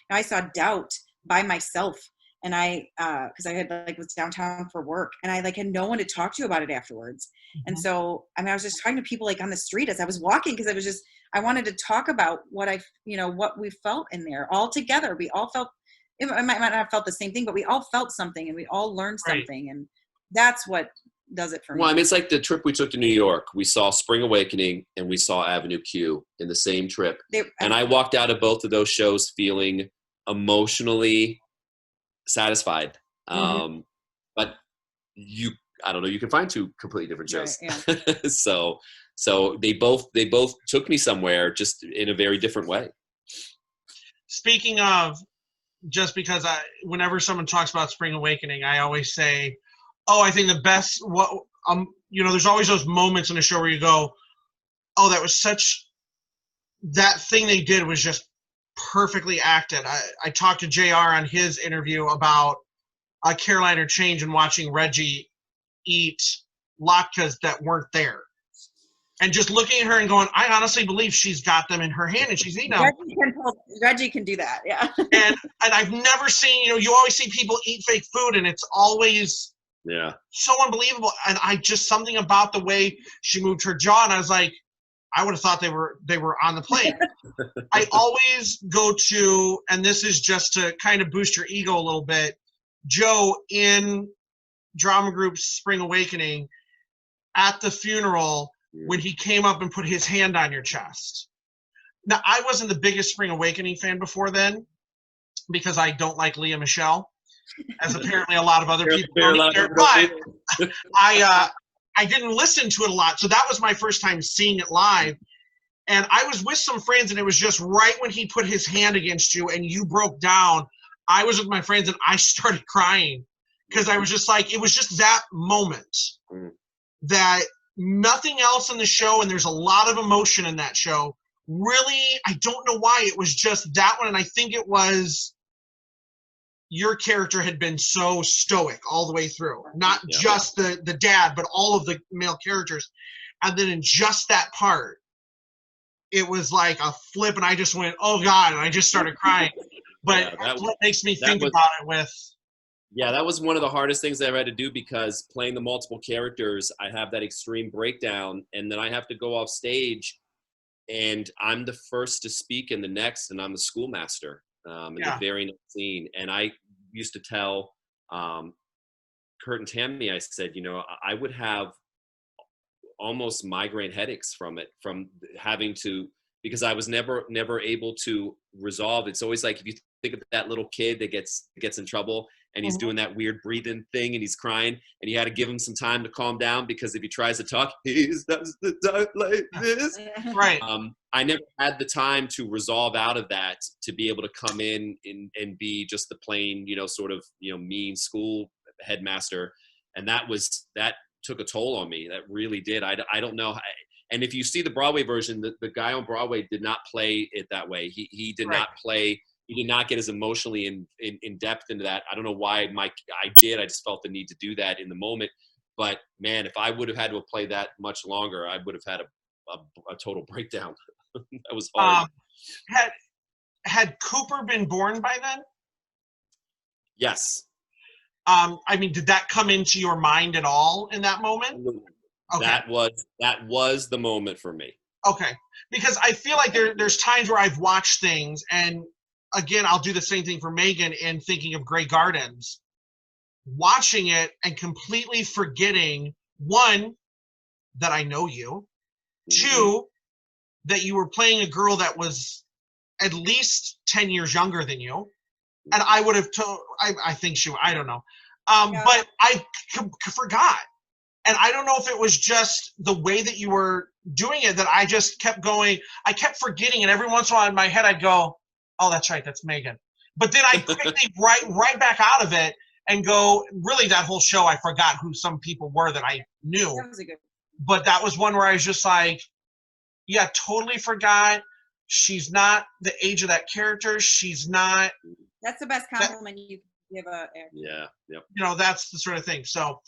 I saw Doubt by myself, and because I had was downtown for work, and I had no one to talk to about it afterwards. And so, I was just talking to people on the street as I was walking, because I wanted to talk about what what we felt in there all together. We all felt, I might not have felt the same thing, but we all felt something and we all learned something. And that's what does it for me. Well, it's like the trip we took to New York. We saw Spring Awakening and we saw Avenue Q in the same trip. And I walked out of both of those shows feeling emotionally satisfied. But I don't know, you can find two completely different shows. Right, yeah. So they both took me somewhere, just in a very different way. Speaking of, just because whenever someone talks about Spring Awakening, I always say, I think the best, there's always those moments in a show where you go, that thing they did was just perfectly acted. I talked to JR on his interview about Caroline or Change and watching Reggie eat latkes that weren't there. And just looking at her and going, I honestly believe she's got them in her hand and she's eating them. Reggie can do that, yeah. and I've never seen, you always see people eat fake food, and it's always so unbelievable. And something about the way she moved her jaw, and I was like, I would have thought they were on the plate. I always go to, and this is just to kind of boost your ego a little bit, Joe in drama group Spring Awakening, at the funeral, when he came up and put his hand on your chest. Now, I wasn't the biggest Spring Awakening fan before then, because I don't like Leah Michelle, as apparently a lot of other people don't either. But I didn't listen to it a lot, so that was my first time seeing it live. And I was with some friends, and it was just right when he put his hand against you and you broke down. I was with my friends, and I started crying, because I was just it was just that moment that nothing else in the show, and there's a lot of emotion in that show. Really, I don't know why, it was just that one, and I think it was your character had been so stoic all the way through, not just the dad, but all of the male characters. And then in just that part, it was like a flip, and I just went, oh God, and I just started crying. But that's what makes me think about it with. Yeah, that was one of the hardest things I ever had to do, because playing the multiple characters, I have that extreme breakdown, and then I have to go off stage, and I'm the first to speak in the next, and I'm the schoolmaster in the very next scene. And I used to tell Kurt and Tammy, I said, I would have almost migraine headaches from it, from having to because I was never able to resolve. It's always like, if you think of that little kid that gets in trouble and he's doing that weird breathing thing and he's crying, and you had to give him some time to calm down, because if he tries to talk, he does the talk like this. Right. I never had the time to resolve out of that, to be able to come in and be just the plain, sort of, mean school headmaster. And that took a toll on me. That really did. I don't know. And if you see the Broadway version, the guy on Broadway did not play it that way. He did not play. He did not get as emotionally in depth into that. I don't know why I did. I just felt the need to do that in the moment. But man, if I would have had to have played that much longer, I would have had a total breakdown. That was hard. Had Cooper been born by then? Yes. I mean, did that come into your mind at all in that moment? Okay. That was the moment for me. Okay. Because I feel like there's times where I've watched things, and again, I'll do the same thing for Megan in thinking of Grey Gardens, watching it and completely forgetting, one, that I know you, two, that you were playing a girl that was at least 10 years younger than you. And I would have I think I don't know. But I forgot. And I don't know if it was just the way that you were doing it, that I just kept going. I kept forgetting, and every once in a while in my head I'd go, oh, that's right, that's Megan. But then I quickly right back out of it and go, really, that whole show I forgot who some people were that I knew. That was a good. But that was one where I was just like, yeah, totally forgot. She's not the age of that character. She's not. That's the best compliment you can give a. Yeah. Yep. That's the sort of thing. So,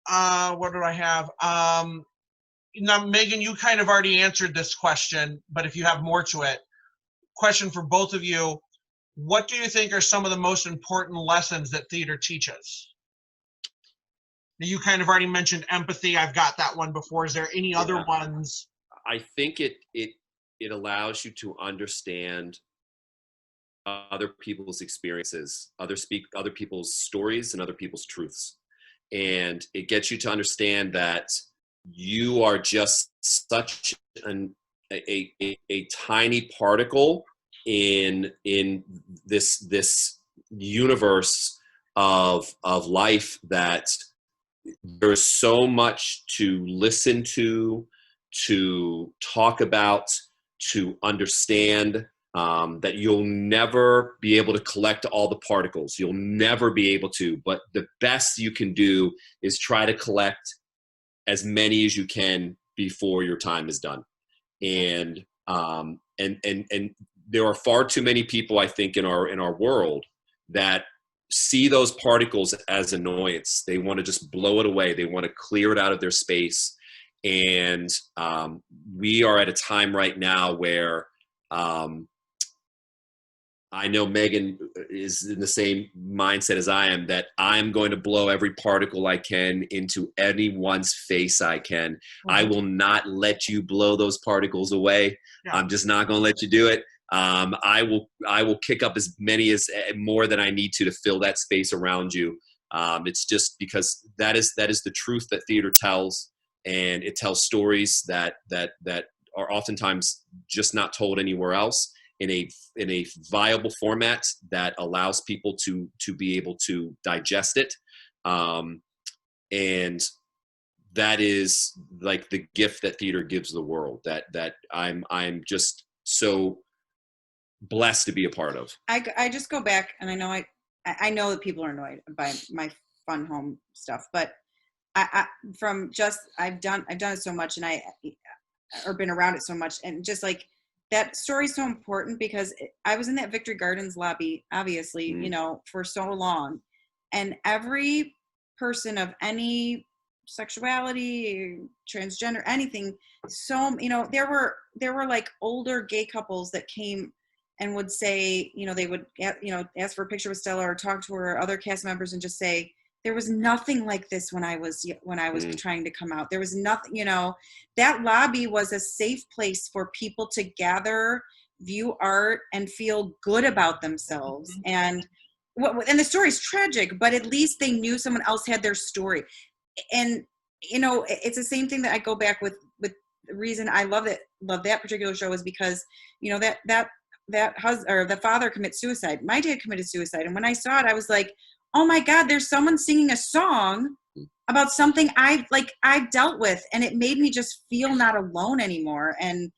what do I have? Now, Megan, you kind of already answered this question, but if you have more to it, question for both of you: what do you think are some of the most important lessons that theater teaches? Now, you kind of already mentioned empathy. I've got that one before. Is there any other ones? I think it allows you to understand other people's experiences, other people's stories, and other people's truths. And it gets you to understand that you are just such a tiny particle in this universe of life, that there's so much to listen to talk about, to understand, that you'll never be able to collect all the particles. You'll never be able to, but the best you can do is try to collect as many as you can before your time is done. And there are far too many people, I think, in our world that see those particles as annoyance. They want to just blow it away. They want to clear it out of their space. And we are at a time right now where I know Megan is in the same mindset as I am, that I'm going to blow every particle I can into anyone's face I can. Mm-hmm. I will not let you blow those particles away. Yeah. I'm just not going to let you do it. I will kick up as many as more than I need to fill that space around you. It's just because that is the truth that theater tells, and it tells stories that are oftentimes just not told anywhere else in a viable format that allows people to be able to digest it. And that is like the gift that theater gives the world, that I'm just so blessed to be a part of. I just go back, and I know that people are annoyed by my fun home stuff, but I've done it so much, and or been around it so much, and just like that story is so important, because I was in that Victory Gardens lobby, obviously, for so long, and every person of any sexuality, transgender, anything, so there were like older gay couples that came and would say, they would ask for a picture with Stella or talk to her, or other cast members, and just say, there was nothing like this when I was trying to come out. There was nothing, that lobby was a safe place for people to gather, view art, and feel good about themselves. And the story's tragic, but at least they knew someone else had their story. And, it's the same thing that I go back with the reason I love that particular show is because, you know, the father commits suicide. My dad committed suicide. And when I saw it, I was like, oh my God, there's someone singing a song about something I've dealt with. And it made me just feel not alone anymore. And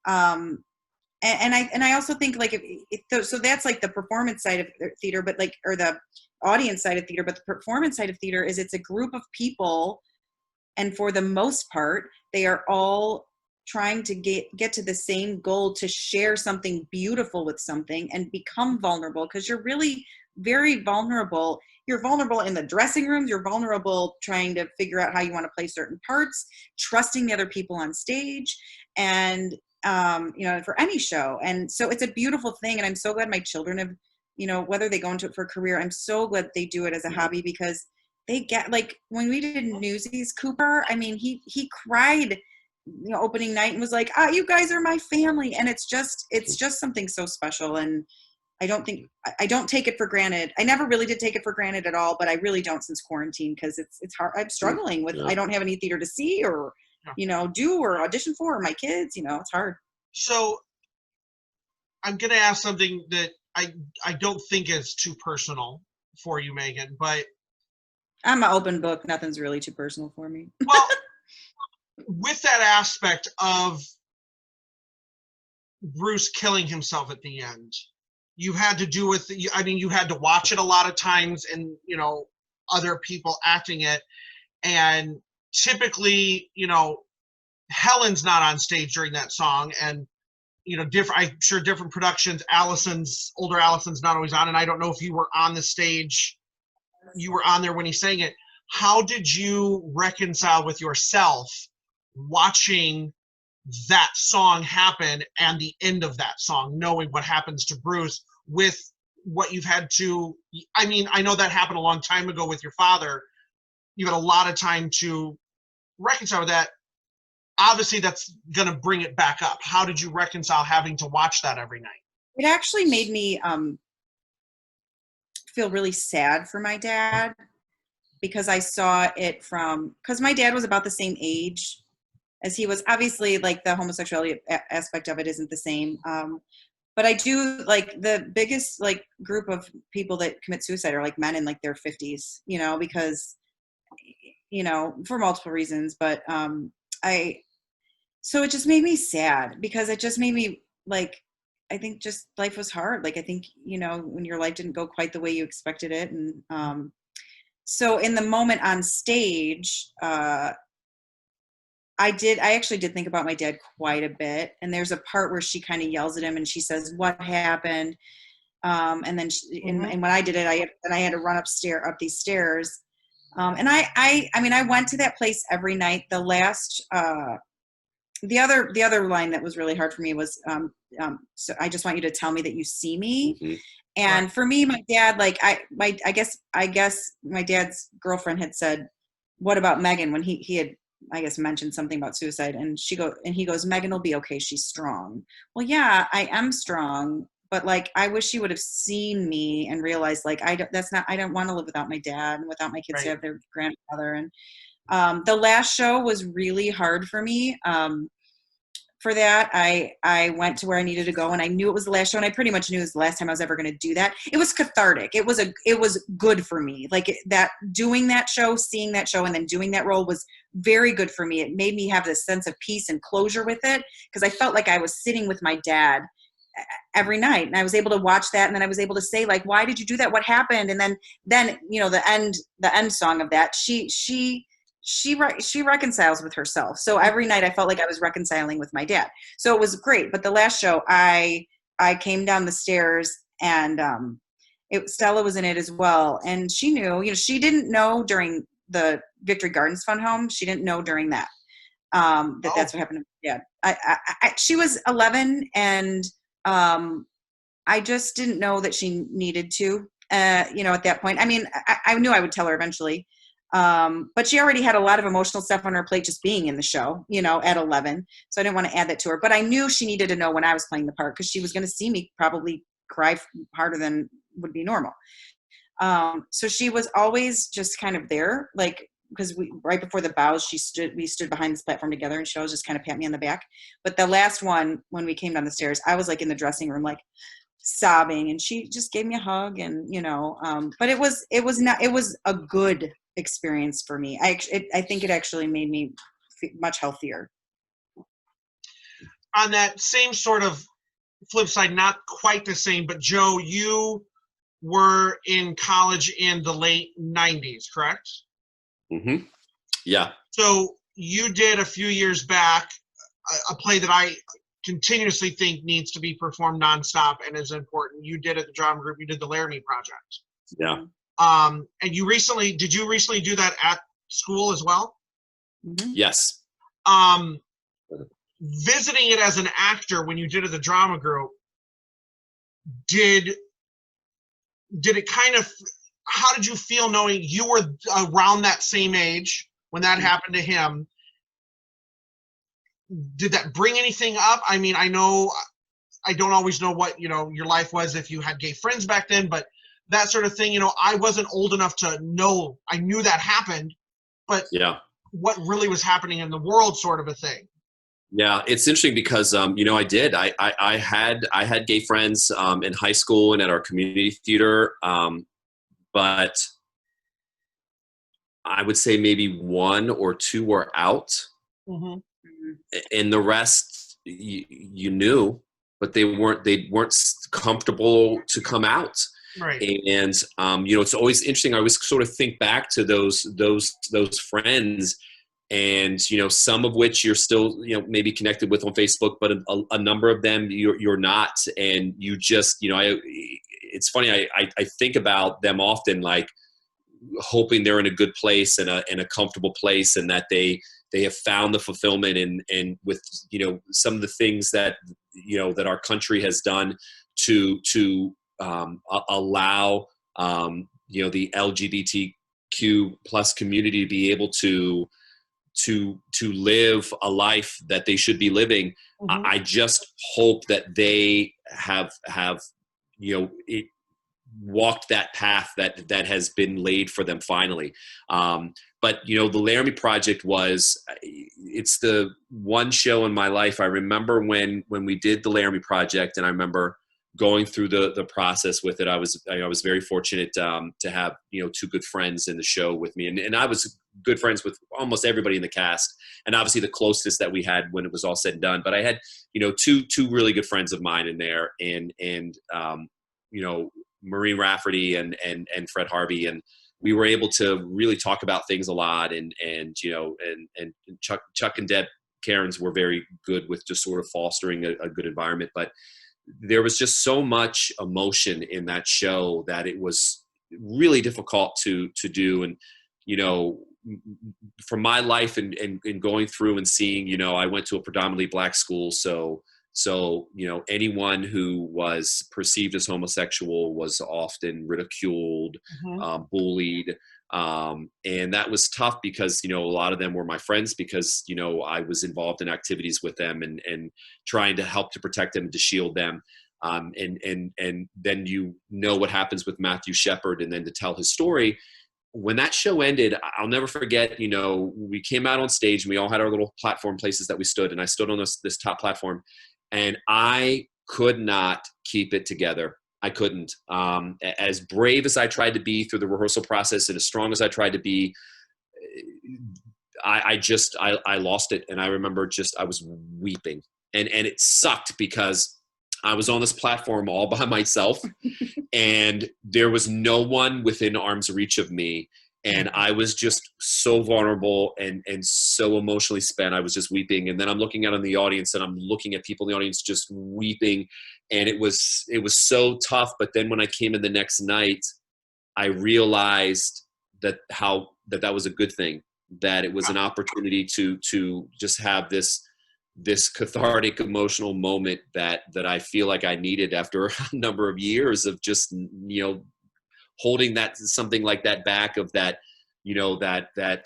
I also think like so that's like the performance side of theater, but like, or the audience side of theater, but the performance side of theater is it's a group of people, and for the most part, they are all trying to get to the same goal, to share something beautiful with something and become vulnerable, because you're really very vulnerable. You're vulnerable in the dressing rooms. You're vulnerable trying to figure out how you want to play certain parts, trusting the other people on stage, and you know, for any show. And so it's a beautiful thing. And I'm so glad my children have, you know, whether they go into it for a career, I'm so glad they do it as a hobby, because they get, like, when we did Newsies, Cooper, I mean, he cried, you know, opening night and was like, you guys are my family. And it's just something so special. And I don't take it for granted. I never really did take it for granted at all, but I really don't since quarantine, because it's hard. I'm struggling with, I don't have any theater to see or, you know, do or audition for, or my kids, you know, it's hard. So I'm going to ask something that I don't think is too personal for you, Meghan, but I'm an open book. Nothing's really too personal for me. Well, with that aspect of Bruce killing himself at the end, you had to do with, I mean, you had to watch it a lot of times, and, you know, other people acting it. And typically, you know, Helen's not on stage during that song, and, you know, I'm sure different productions, older Allison's not always on, and I don't know if you were on the stage, you were on there when he sang it. How did you reconcile with yourself watching that song happen and the end of that song, knowing what happens to Bruce, with what you've had to, I mean, I know that happened a long time ago with your father. You had a lot of time to reconcile with that. Obviously, that's going to bring it back up. How did you reconcile having to watch that every night? It actually made me feel really sad for my dad, because I saw it because my dad was about the same age as he was. Obviously, like, the homosexuality aspect of it isn't the same. But I do, like, the biggest, like, group of people that commit suicide are, like, men in, like, their 50s, you know, because, you know, for multiple reasons. But so it just made me sad, because it just made me, like, I think just life was hard. Like, I think, you know, when your life didn't go quite the way you expected it. And so in the moment on stage, I actually did think about my dad quite a bit. And there's a part where she kind of yells at him and she says, "What happened?" And then and when I did it, I had to run up these stairs. And I mean, I went to that place every night. The last, the other line that was really hard for me was, so I just want you to tell me that you see me. Mm-hmm. And for me, my dad, like, I guess my dad's girlfriend had said, "What about Meghan?" when he had, I guess, mentioned something about suicide. And he goes, "Meghan will be okay. She's strong." Well, yeah, I am strong, but, like, I wish she would have seen me and realized, like, I don't want to live without my dad and without my kids to have their grandfather. And the last show was really hard for me. For that, I went to where I needed to go, and I knew it was the last show, and I pretty much knew it was the last time I was ever going to do that. It was cathartic. It was good for me. Like, that, doing that show, seeing that show, and then doing that role was very good for me. It made me have this sense of peace and closure with it, because I felt like I was sitting with my dad every night, and I was able to watch that, and then I was able to say, like, "Why did you do that? What happened?" And then you know, the end song of that, she reconciles with herself. So every night I felt like I was reconciling with my dad. So it was great. But the last show, I came down the stairs, and Stella was in it as well. And she knew, you know, she didn't know during the Victory Gardens Fun Home. She didn't know during that, that's what happened to my dad. She was 11, and I just didn't know that she needed to, you know, at that point. I mean, I knew I would tell her eventually. But she already had a lot of emotional stuff on her plate just being in the show, you know, at 11. So I didn't want to add that to her. But I knew she needed to know when I was playing the part, because she was going to see me probably cry harder than would be normal. So she was always just kind of there, like, because right before the bows, we stood behind this platform together, and she always just kind of pat me on the back. But the last one, when we came down the stairs, I was like in the dressing room, like sobbing, and she just gave me a hug, and but it was a good experience for me. I think it actually made me much healthier. On that same sort of flip side, not quite the same, but Joe, you were in college in the late 90s, correct? Mm-hmm. Yeah. So you did a few years back a play that I continuously think needs to be performed nonstop and is important. You did at the drama group, you did the Laramie Project. Yeah. And did you recently do that at school as well? Mm-hmm. Yes. Visiting it as an actor when you did it at the drama group, did it kind of, how did you feel knowing you were around that same age when that happened to him? Did that bring anything up? I mean, I know I don't always know what, your life was if you had gay friends back then, but that sort of thing, I wasn't old enough to know. I knew that happened, but yeah, what really was happening in the world, sort of a thing. Yeah, it's interesting because I did. I had gay friends in high school and at our community theater, but I would say maybe one or two were out, Mm-hmm. and the rest you knew, but they weren't comfortable to come out. Right. And it's always interesting. I always sort of think back to those friends. And some of which you're still maybe connected with on Facebook, but a number of them you're not, and you just it's funny. I think about them often, like hoping they're in a good place and a comfortable place, and that they have found the fulfillment and with some of the things that that our country has done to allow the LGBTQ plus community to be able to live a life that they should be living. Mm-hmm. I just hope that they have walked that path that has been laid for them finally. But the Laramie Project it's the one show in my life. I remember when we did the Laramie Project, and I remember going through the process with it. I was very fortunate to have two good friends in the show with me, and I was good friends with almost everybody in the cast, and obviously the closest that we had when it was all said and done. But I had two really good friends of mine in there, and Maureen Rafferty and Fred Harvey, and we were able to really talk about things a lot, and Chuck and Deb Cairns were very good with just sort of fostering a good environment. But there was just so much emotion in that show that it was really difficult to do. And from my life and going through and seeing, I went to a predominantly black school, so anyone who was perceived as homosexual was often ridiculed, Mm-hmm. Bullied, and that was tough because a lot of them were my friends, because I was involved in activities with them and trying to help to protect them and to shield them, and then what happens with Matthew Shepard, and then to tell his story. When that show ended, I'll never forget, we came out on stage and we all had our little platform places that we stood, and I stood on this top platform, and I could not keep it together. I couldn't. As brave as I tried to be through the rehearsal process, and as strong as I tried to be, I lost it. And I remember I was weeping, and it sucked because I was on this platform all by myself, and there was no one within arm's reach of me. And I was just so vulnerable and so emotionally spent. I was just weeping. And then I'm looking out in the audience, and I'm looking at people in the audience just weeping. And it was so tough. But then when I came in the next night, I realized that that was a good thing, that it was an opportunity to just have this cathartic emotional moment that I feel like I needed after a number of years of just, holding something like that back, of that, that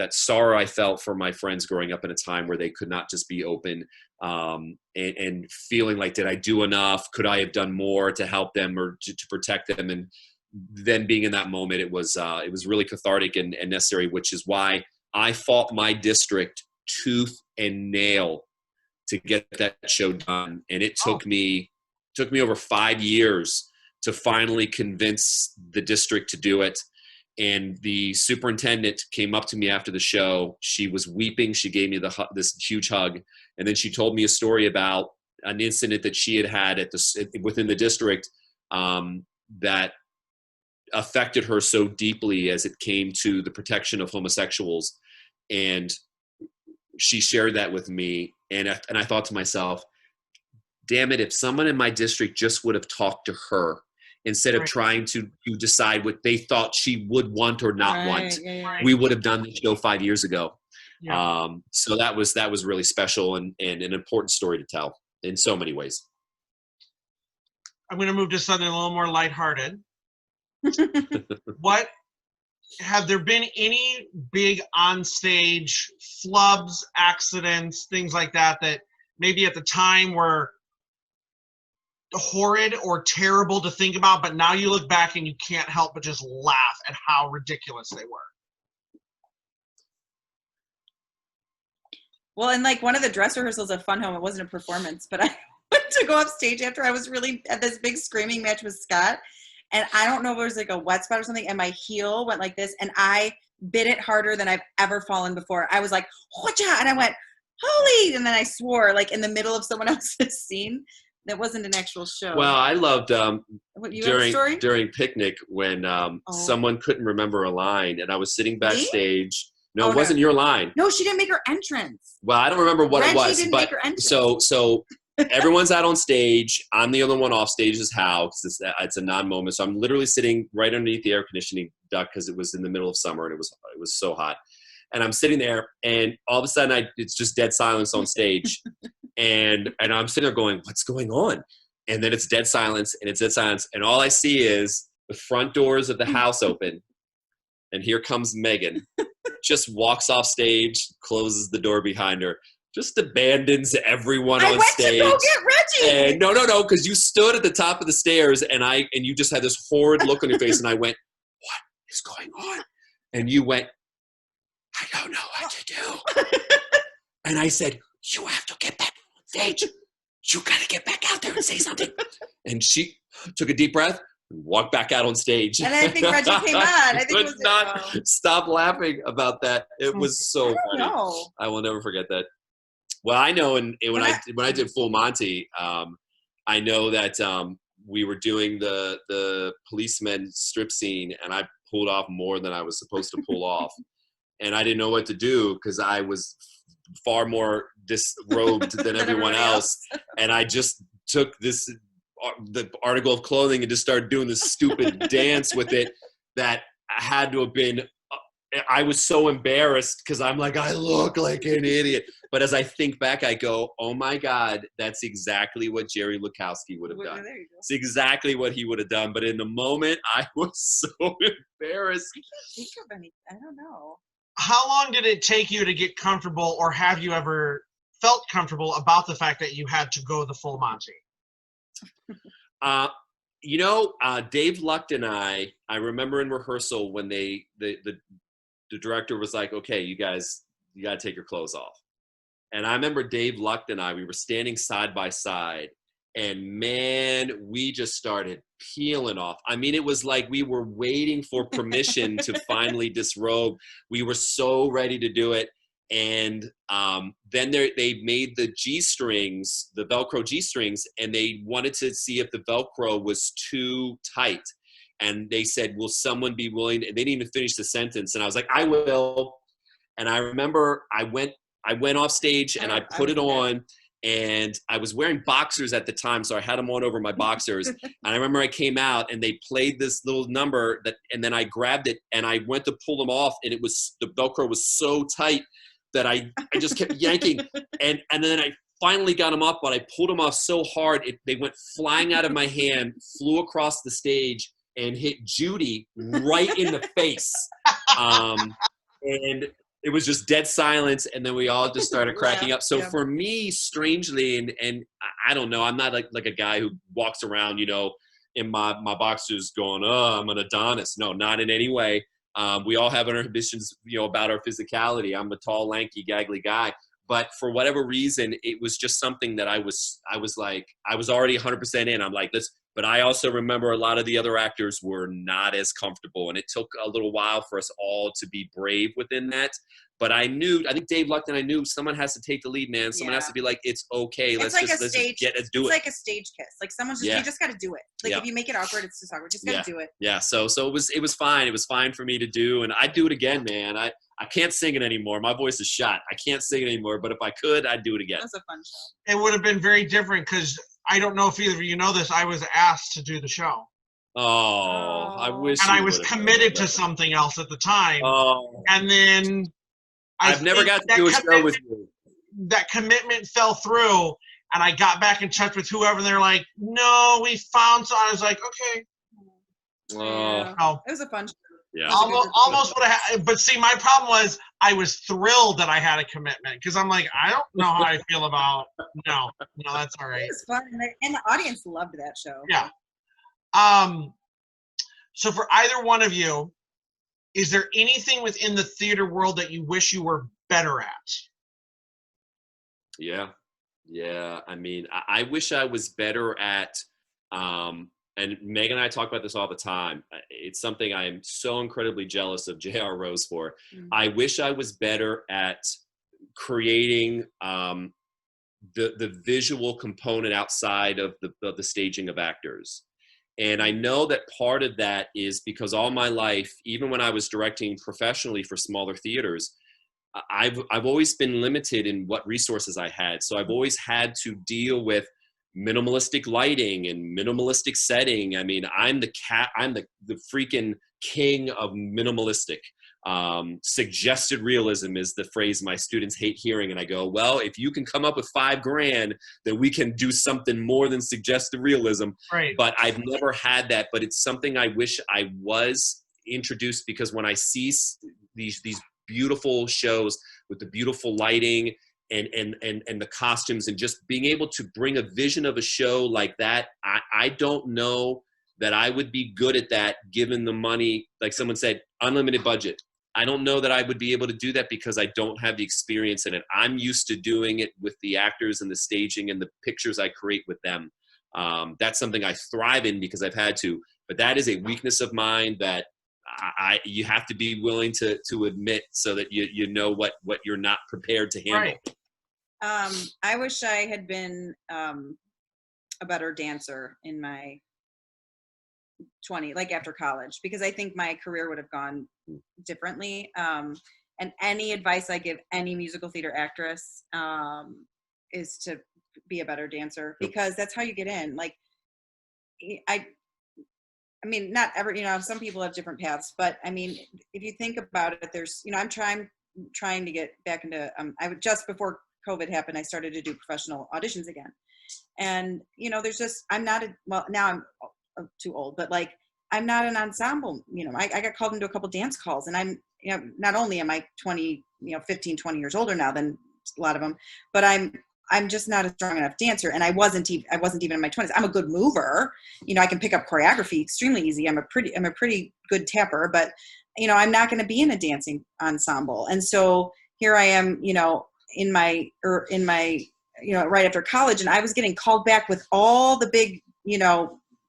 sorrow I felt for my friends growing up in a time where they could not just be open, and feeling like, did I do enough? Could I have done more to help them or to protect them? And then being in that moment, it was really cathartic and necessary, which is why I fought my district tooth and nail to get that show done. And it took me over 5 years to finally convince the district to do it. And the superintendent came up to me after the show. She was weeping. She gave me this huge hug. And then she told me a story about an incident that she had within the district that affected her so deeply as it came to the protection of homosexuals. And she shared that with me. And I thought to myself, damn it, if someone in my district just would have talked to her instead of trying to decide what they thought she would want or not want, we would have done the show 5 years ago. Yeah. So that was really special and an important story to tell in so many ways. I'm going to move to something a little more lighthearted. Have there been any big onstage flubs, accidents, things like that maybe at the time were horrid or terrible to think about, but now you look back and you can't help but just laugh at how ridiculous they were? Well, in like one of the dress rehearsals of Fun Home, it wasn't a performance, but I went to go off stage after I was really at this big screaming match with Scott. And I don't know if it was like a wet spot or something, and my heel went like this, and I bit it harder than I've ever fallen before. I was like, "Hocha!" And I went, "Holy!" And then I swore, like in the middle of someone else's scene. That wasn't an actual show. Well, I loved during Picnic when someone couldn't remember a line, and I was sitting backstage. Me? No, it wasn't your line. No, she didn't make her entrance. Well, I don't remember what Reggie it was, didn't but make her entrance. so everyone's out on stage. I'm the only one off stage is Hal, because it's a non-moment. So I'm literally sitting right underneath the air conditioning duct because it was in the middle of summer and it was so hot. And I'm sitting there, and all of a sudden it's just dead silence on stage. and I'm sitting there going, what's going on? And then it's dead silence, and it's dead silence. And all I see is the front doors of the house open. And here comes Meghan, just walks off stage, closes the door behind her, just abandons everyone on stage. I went to go get Reggie. And no, because you stood at the top of the stairs, and you just had this horrid look on your face, and I went, what is going on? And you went, I don't know what to do. And I said, you have to get back on stage. You got to get back out there and say something. And she took a deep breath and walked back out on stage. And I think Reggie came on. I could not stop laughing about that. It was so funny. Know. I will never forget that. Well, I know when I did Full Monty, I know that we were doing the policeman strip scene, and I pulled off more than I was supposed to pull off. And I didn't know what to do because I was far more disrobed than everyone else. And I just took the article of clothing and just started doing this stupid dance with it that had to have been, I was so embarrassed because I'm like, I look like an idiot. But as I think back, I go, oh my God, that's exactly what Jerry Lukowski would have done. It's exactly what he would have done. But in the moment, I was so embarrassed. I can't think of anything. I don't know. How long did it take you to get comfortable, or have you ever felt comfortable about the fact that you had to go the full Monty? Dave Lucht and I remember in rehearsal when the director was like, okay, you guys, you got to take your clothes off. And I remember Dave Lucht and we were standing side by side, and man, we just started peeling off. I mean, it was like we were waiting for permission to finally disrobe. We were so ready to do it. And then they made the G-strings, the Velcro G-strings, and they wanted to see if the Velcro was too tight. And they said, will someone be willing? And they didn't even finish the sentence. And I was like, I will. And I remember I went off stage and I put it on. And I was wearing boxers at the time, so I had them on over my boxers. And I remember I came out and they played this little number and then I grabbed it and I went to pull them off, and the Velcro was so tight that I just kept yanking. And then I finally got them up, but I pulled them off so hard, they went flying out of my hand, flew across the stage, and hit Judy right in the face. And it was just dead silence, and then we all just started cracking up. So for me, strangely, and I don't know, I'm not like a guy who walks around, in my boxers going, oh, I'm an Adonis. No, not in any way. We all have our inhibitions, about our physicality. I'm a tall, lanky, gaggly guy. But for whatever reason, it was just something that I was already 100% in. I'm like, but I also remember a lot of the other actors were not as comfortable. And it took a little while for us all to be brave within that. But I think Dave Luckton, I knew someone has to take the lead, man. Someone has to be like, it's okay. Let's do it. It's like a stage kiss. Like someone's just, you just got to do it. Like if you make it awkward, it's just awkward. Just got to do it. Yeah. So it was fine. It was fine for me to do. And I'd do it again, man. I can't sing it anymore. My voice is shot. I can't sing it anymore. But if I could, I'd do it again. That's a fun show. It would have been very different because I don't know if either of you know this. I was asked to do the show. Oh, I wish. And I was committed to something else at the time. Oh. And then I've never got to do a show with you. That commitment fell through, and I got back in touch with whoever, and they're like, no, we found some. I was like, okay. Oh. It was a fun show. Yeah. Almost would have, but see, my problem was I was thrilled that I had a commitment because I'm like, I don't know how I feel about, no, that's all right. It was fun, and the audience loved that show. Yeah. So for either one of you, is there anything within the theater world that you wish you were better at? Yeah. I mean, I wish I was better at, and Megan and I talk about this all the time. It's something I am so incredibly jealous of J.R. Rose for. Mm-hmm. I wish I was better at creating the visual component outside of the staging of actors. And I know that part of that is because all my life, even when I was directing professionally for smaller theaters, I've always been limited in what resources I had. So I've always had to deal with minimalistic lighting and minimalistic setting. I mean, I'm the freaking king of minimalistic. Suggested realism is the phrase my students hate hearing. And I go, well, if you can come up with $5,000, then we can do something more than suggested realism. Right. But I've never had that, but it's something I wish I was introduced, because when I see these beautiful shows with the beautiful lighting and the costumes and just being able to bring a vision of a show like that, I don't know that I would be good at that given the money. Like someone said, unlimited budget. I don't know that I would be able to do that because I don't have the experience in it. I'm used to doing it with the actors and the staging and the pictures I create with them. That's something I thrive in because I've had to, but that is a weakness of mine that you have to be willing to admit so that you know what you're not prepared to handle. Right. I wish I had been a better dancer in my 20s, like after college, because I think my career would have gone differently. And any advice I give any musical theater actress is to be a better dancer, because that's how you get in. Like, I mean, not ever, some people have different paths, but I mean, if you think about it, there's, I'm trying to get back into, just before COVID happened, I started to do professional auditions again. And, there's just, now I'm too old, but like, I'm not an ensemble, I got called into a couple dance calls, and I'm, not only am I 15, 20 years older now than a lot of them, but I'm just not a strong enough dancer. And I wasn't even in my 20s. I'm a good mover. I can pick up choreography extremely easy. I'm a pretty good tapper, but I'm not going to be in a dancing ensemble. And so here I am, in my right after college, and I was getting called back with all the big,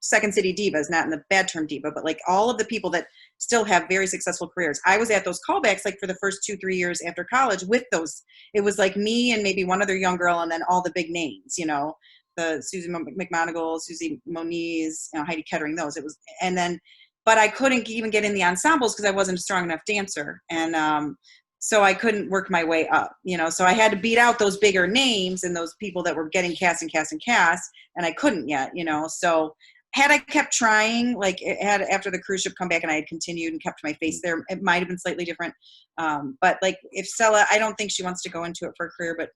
Second City divas, not in the bad term diva, but like all of the people that still have very successful careers. I was at those callbacks like for the first 2-3 years after college with those. It was like me and maybe one other young girl, and then all the big names, the Susie McMonigal, Susie Moniz, Heidi Kettering, those. It was, and then, but I couldn't even get in the ensembles because I wasn't a strong enough dancer. And so I couldn't work my way up, so I had to beat out those bigger names and those people that were getting cast, and I couldn't yet, so had I kept trying, like after the cruise ship come back and I had continued and kept my face there, it might have been slightly different. But like if Stella, I don't think she wants to go into it for a career, but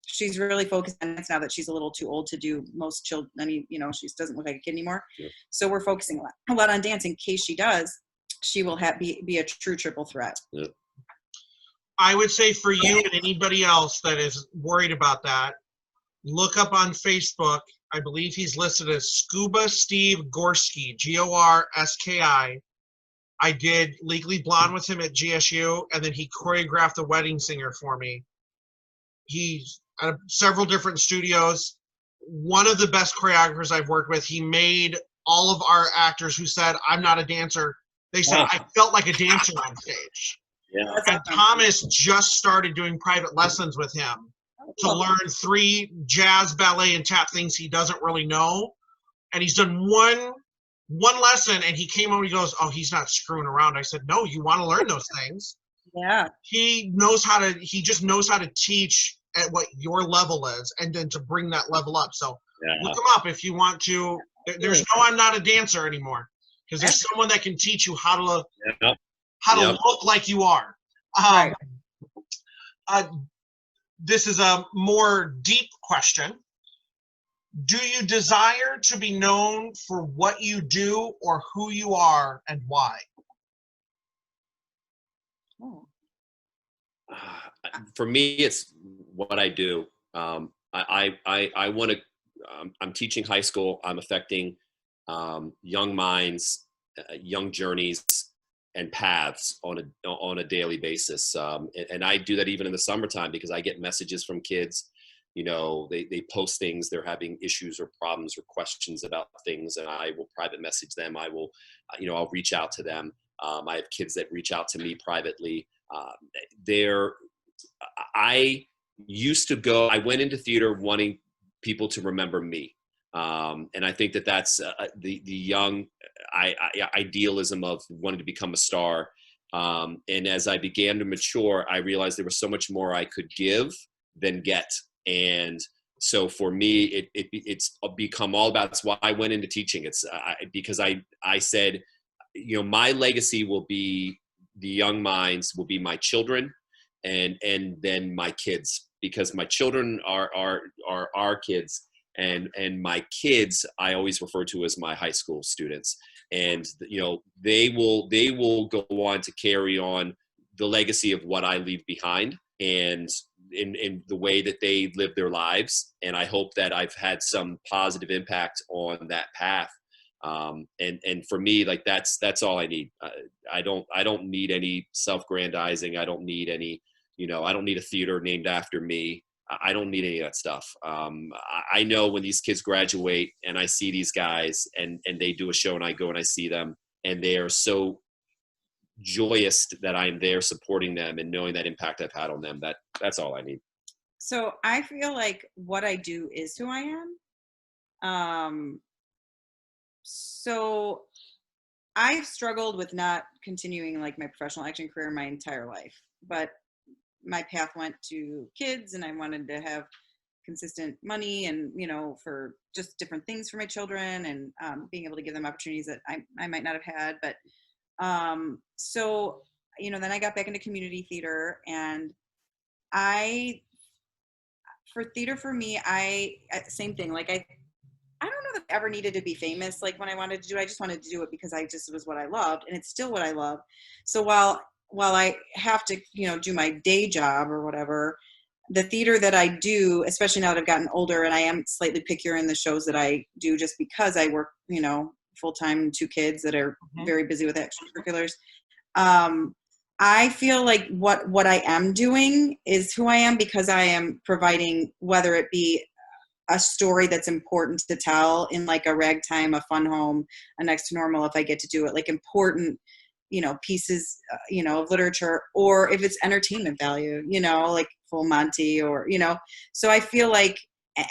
she's really focused on it now that she's a little too old to do most children. I mean, she doesn't look like a kid anymore. Yeah. So we're focusing a lot on dance. In case she does, she will be a true triple threat. Yeah. I would say for you and anybody else that is worried about that, look up on Facebook I believe he's listed as Scuba Steve Gorski, Gorski. I did Legally Blonde with him at GSU, and then he choreographed The Wedding Singer for me. He's at several different studios. One of the best choreographers I've worked with. He made all of our actors who said, I'm not a dancer, they said, I felt like a dancer on stage. Yeah. And Thomas just started doing private lessons with him to learn 3 jazz, ballet, and tap things he doesn't really know. And he's done one lesson, and he came over and he goes, oh, he's not screwing around. I said, no, you want to learn those things. Yeah. He just knows how to teach at what your level is, and then to bring that level up. So look him up if you want to. There's no I'm not a dancer anymore, because there's someone that can teach you how to look like you are. Right. This is a more deep question. Do you desire to be known for what you do or who you are, and why? Oh. For me, it's what I do. I want to. I'm teaching high school. I'm affecting young minds, young journeys, and paths on a daily basis. And I do that even in the summertime, because I get messages from kids. You know, they post things, they're having issues or problems or questions about things, and I will private message them. I will, I'll reach out to them. I have kids that reach out to me privately. I went into theater wanting people to remember me. And I think that's the young idealism of wanting to become a star. And as I began to mature, I realized there was so much more I could give than get. And so for me, it's become all about, it's why I went into teaching. It's because I said, my legacy will be, the young minds will be my children, and then my kids, because my children are our kids, and my kids I always refer to as my high school students, and they will go on to carry on the legacy of what I leave behind, and in the way that they live their lives. And I hope that I've had some positive impact on that path. And for me, like that's all I need. I don't need any self-grandizing. I don't need any, I don't need a theater named after me. I don't need any of that stuff. I know when these kids graduate and I see these guys and they do a show and I go and I see them, and they are so joyous that I'm there supporting them and knowing that impact I've had on them. That's all I need. So I feel like what I do is who I am. So I've struggled with not continuing like my professional acting career my entire life, but my path went to kids, and I wanted to have consistent money and, for just different things for my children, and being able to give them opportunities that I might not have had. But so, then I got back into community theater, and for theater, for me, same thing. Like I don't know that I ever needed to be famous. Like when I wanted to do it, I just wanted to do it because it was what I loved, and it's still what I love. So while I have to, do my day job or whatever, the theater that I do, especially now that I've gotten older, and I am slightly pickier in the shows that I do, just because I work, full-time, 2 kids that are very busy with extracurriculars. I feel like what I am doing is who I am, because I am providing, whether it be a story that's important to tell in like a ragtime, a fun home, a next to normal, if I get to do it, like important, pieces, of literature, or if it's entertainment value, like Full Monty, or, so I feel like,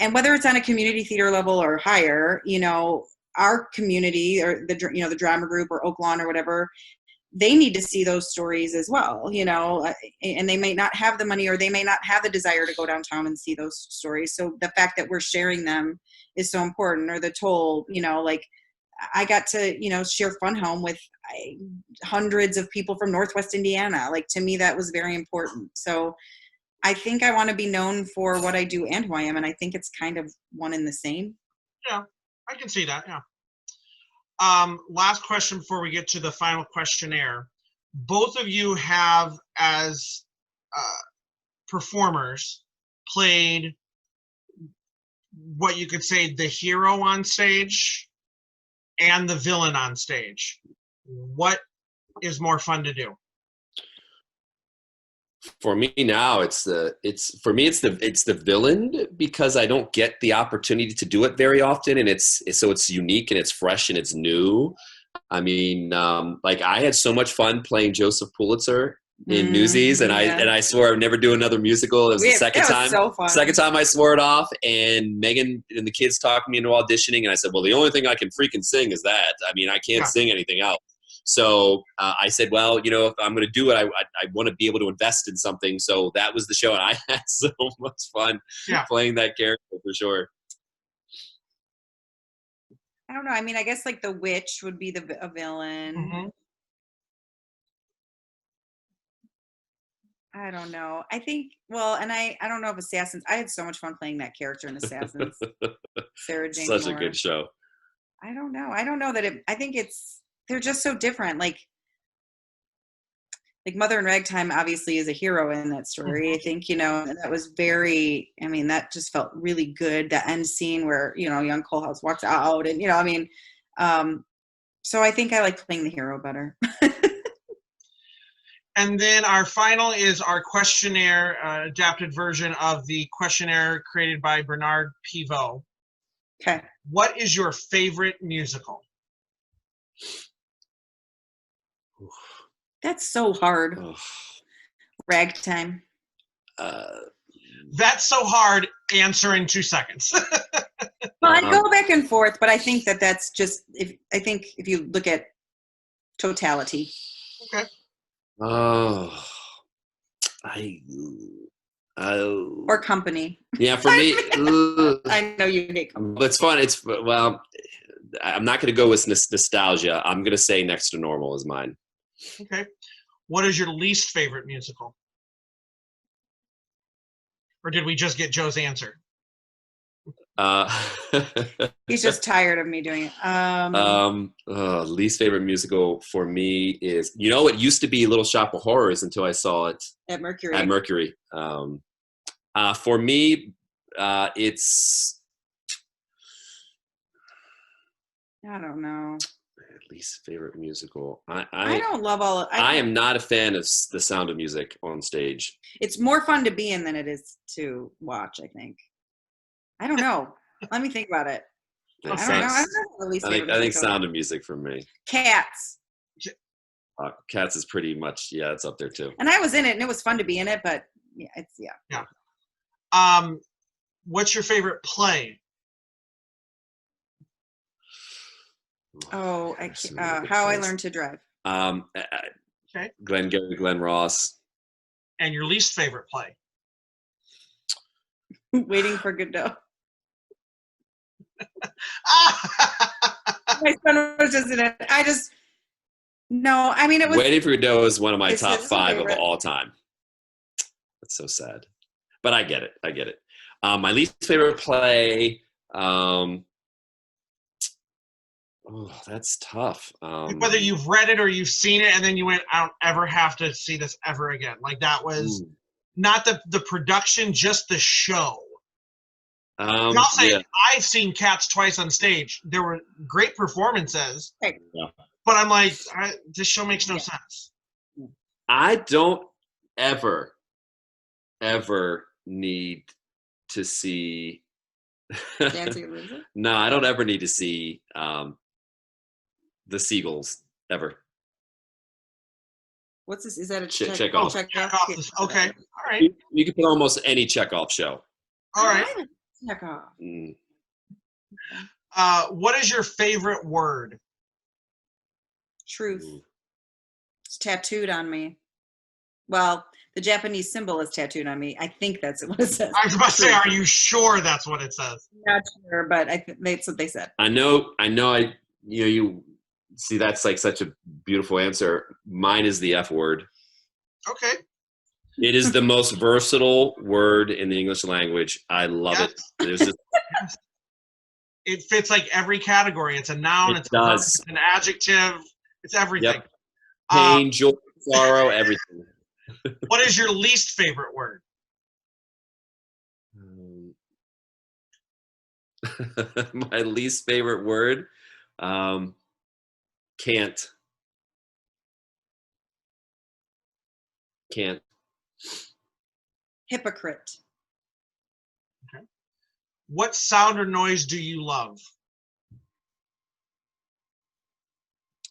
and whether it's on a community theater level or higher, our community or the drama group or Oak Lawn or whatever, they need to see those stories as well, and they may not have the money, or they may not have the desire to go downtown and see those stories. So the fact that we're sharing them is so important. Or the Toll, like I got to, share Fun Home with hundreds of people from Northwest Indiana. Like, to me, that was very important. So I think I want to be known for what I do and who I am. And I think it's kind of one and the same. Yeah, I can see that. Yeah. Last question before we get to the final questionnaire. Both of you have, as performers, played what you could say the hero on stage and the villain on stage. What is more fun to do? For me now, it's the villain, because I don't get the opportunity to do it very often, and it's unique and it's fresh and it's new. I mean, like I had so much fun playing Joseph Pulitzer in Newsies, and I swore I would never do another musical. It was the second time. So fun. Second time I swore it off, and Megan and the kids talked me into auditioning, and I said, "Well, the only thing I can freaking sing is that. I mean, I can't sing anything else." So I said, "Well, you know, if I'm going to do it, I want to be able to invest in something." So that was the show, and I had so much fun playing that character for sure. I don't know. I mean, I guess like the witch would be a villain. Mm-hmm. I don't know. I think, well, and I don't know if Assassins, I had so much fun playing that character in Assassins. Sarah Jane Such Moore. a good show. I don't know. I don't know that I think they're just so different. Like Mother in Ragtime obviously is a hero in that story. I think, and that was that just felt really good. The end scene where, young Colehouse walks out and, so I think I like playing the hero better. And then our final is our questionnaire, adapted version of the questionnaire created by Bernard Pivot. Okay. What is your favorite musical? That's so hard. Ragtime. That's so hard. Answer in 2 seconds. Well, I go back and forth, but I think that's just if you look at totality. Okay. Oh, or Company. Yeah, for me, I know you hate Company. It's fun. I'm not going to go with nostalgia. I'm going to say Next to Normal is mine. Okay. What is your least favorite musical? Or did we just get Joe's answer? He's just tired of me doing it. Least favorite musical for me is, it used to be Little Shop of Horrors until I saw it at Mercury. For me, it's, I don't know. Least favorite musical. I don't love all of I am not a fan of The Sound of Music on stage. It's more fun to be in than it is to watch, I think. I don't know. Let me think about it. I don't know. I think Sound of Music for me. Cats. Cats is pretty much, it's up there too. And I was in it, and it was fun to be in it, but Yeah. What's your favorite play? Oh, How I Learned to Drive. Okay. Glenn Ross. And your least favorite play? Waiting for Godot. My son was just in it. It was. Waiting for Godot is one of my top 5 of all time. That's so sad, but I get it. My least favorite play. That's tough. Whether you've read it or you've seen it, and then you went, I don't ever have to see this ever again. Like that was not the production, just the show. I'll say I've seen Cats twice on stage. There were great performances, but I'm like, this show makes no sense. I don't ever need to see. No, I don't ever need to see the Seagulls ever. What's this? Is that a Chekhov? Chekhov. Okay, all right. You can put almost any Chekhov show. All right. Chekhov. What is your favorite word? Truth. It's tattooed on me. Well, the Japanese symbol is tattooed on me. I think that's what it says. I was about to say, are you sure that's what it says? Not sure, but that's what they said. I know. You see, that's like such a beautiful answer. Mine is the F word. Okay. It is the most versatile word in the English language. I love it. There's just it fits like every category. It's a noun. It's an adjective. It's everything. Yep. Pain, joy, sorrow, everything. What is your least favorite word? My least favorite word, can't. Hypocrite. Okay. What sound or noise do you love?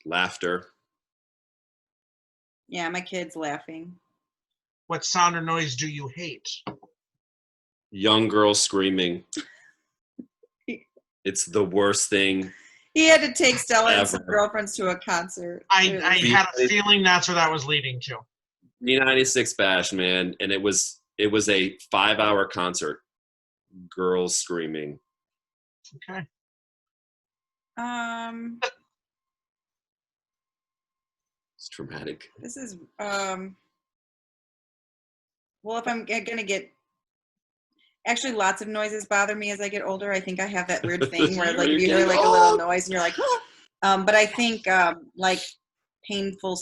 Laughter. Yeah, my kid's laughing. What sound or noise do you hate? Young girls screaming. It's the worst thing. He had to take Stella and some Ever. girlfriends to a concert. I had a feeling that's where that was leading to. B96 Bash, man, and it was a 5-hour concert. Girls screaming. Okay. It's traumatic. This is well, if I'm gonna get, actually lots of noises bother me as I get older. I think I have that weird thing where like if you hear like a little noise and you're like, oh. But I think like painful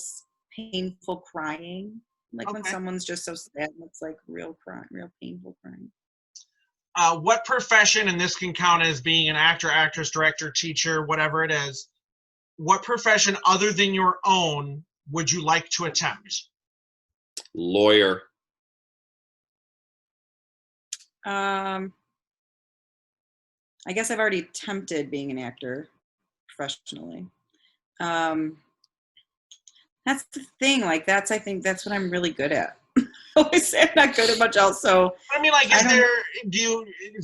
crying, like when someone's just so sad, it's like real painful crying. What profession, and this can count as being an actor, actress, director, teacher, whatever it is, what profession other than your own would you like to attempt? Lawyer. I guess I've already attempted being an actor professionally. That's the thing. Like I think that's what I'm really good at. I always say I'm not good at much else. So I mean, like, is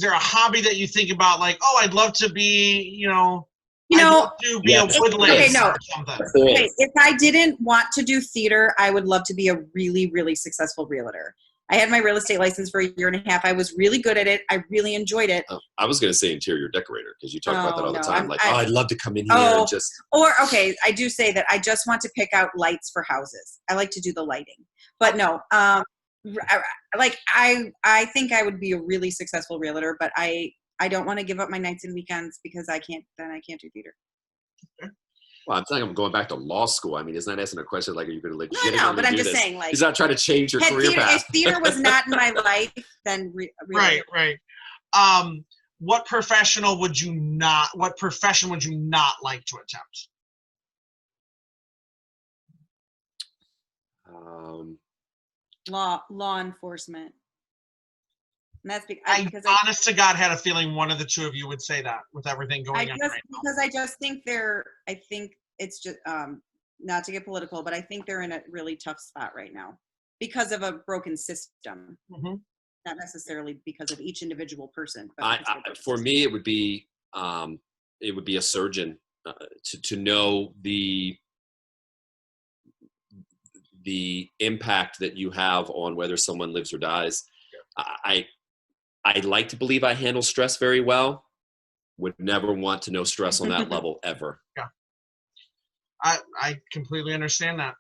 there a hobby that you think about? Like, oh, I'd love to be, I'd love to be a woodland or something. Okay, if I didn't want to do theater, I would love to be a really, really successful realtor. I had my real estate license for 1.5 years. I was really good at it. I really enjoyed it. I was going to say interior decorator because you talk about that all the time. I'd love to come in here and just. Or, okay, I do say that I just want to pick out lights for houses. I like to do the lighting. But no, I think I would be a really successful realtor, but I don't want to give up my nights and weekends because I can't do theater. Well, I'm saying I'm going back to law school. I mean, it's not asking a question like, are you going to like? No, but I'm just saying, like, he's not trying to change your career path. If theater was not in my life, then right. What profession would you not like to attempt? Law enforcement. And that's because I honest to God had a feeling one of the two of you would say that with everything going on right now. Because I just think I think it's just, not to get political, but I think they're in a really tough spot right now because of a broken system. Mm-hmm. Not necessarily because of each individual person. But for me, it would be a surgeon to know the impact that you have on whether someone lives or dies. I'd like to believe I handle stress very well. Would never want to know stress on that level ever. Yeah, I completely understand that.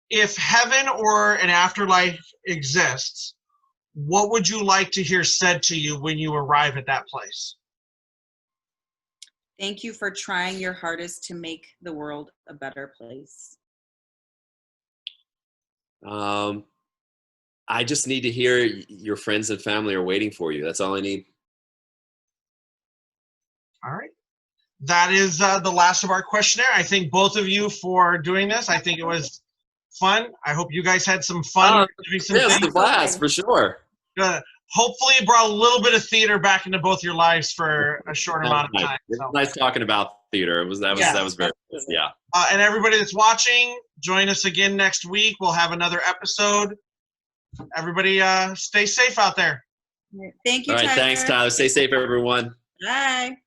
If heaven or an afterlife exists, what would you like to hear said to you when you arrive at that place? Thank you for trying your hardest to make the world a better place. I just need to hear your friends and family are waiting for you. That's all I need. All right. That is the last of our questionnaire. I thank both of you for doing this. I think it was fun. I hope you guys had some fun. It's a blast for sure. Good. Hopefully it brought a little bit of theater back into both your lives for a short amount of time. It was nice talking about theater. That was very good. Yeah. And everybody that's watching, join us again next week. We'll have another episode. Everybody stay safe out there. Thank you, All right, Tyler. thanks, Tyler. Stay safe, everyone. Bye.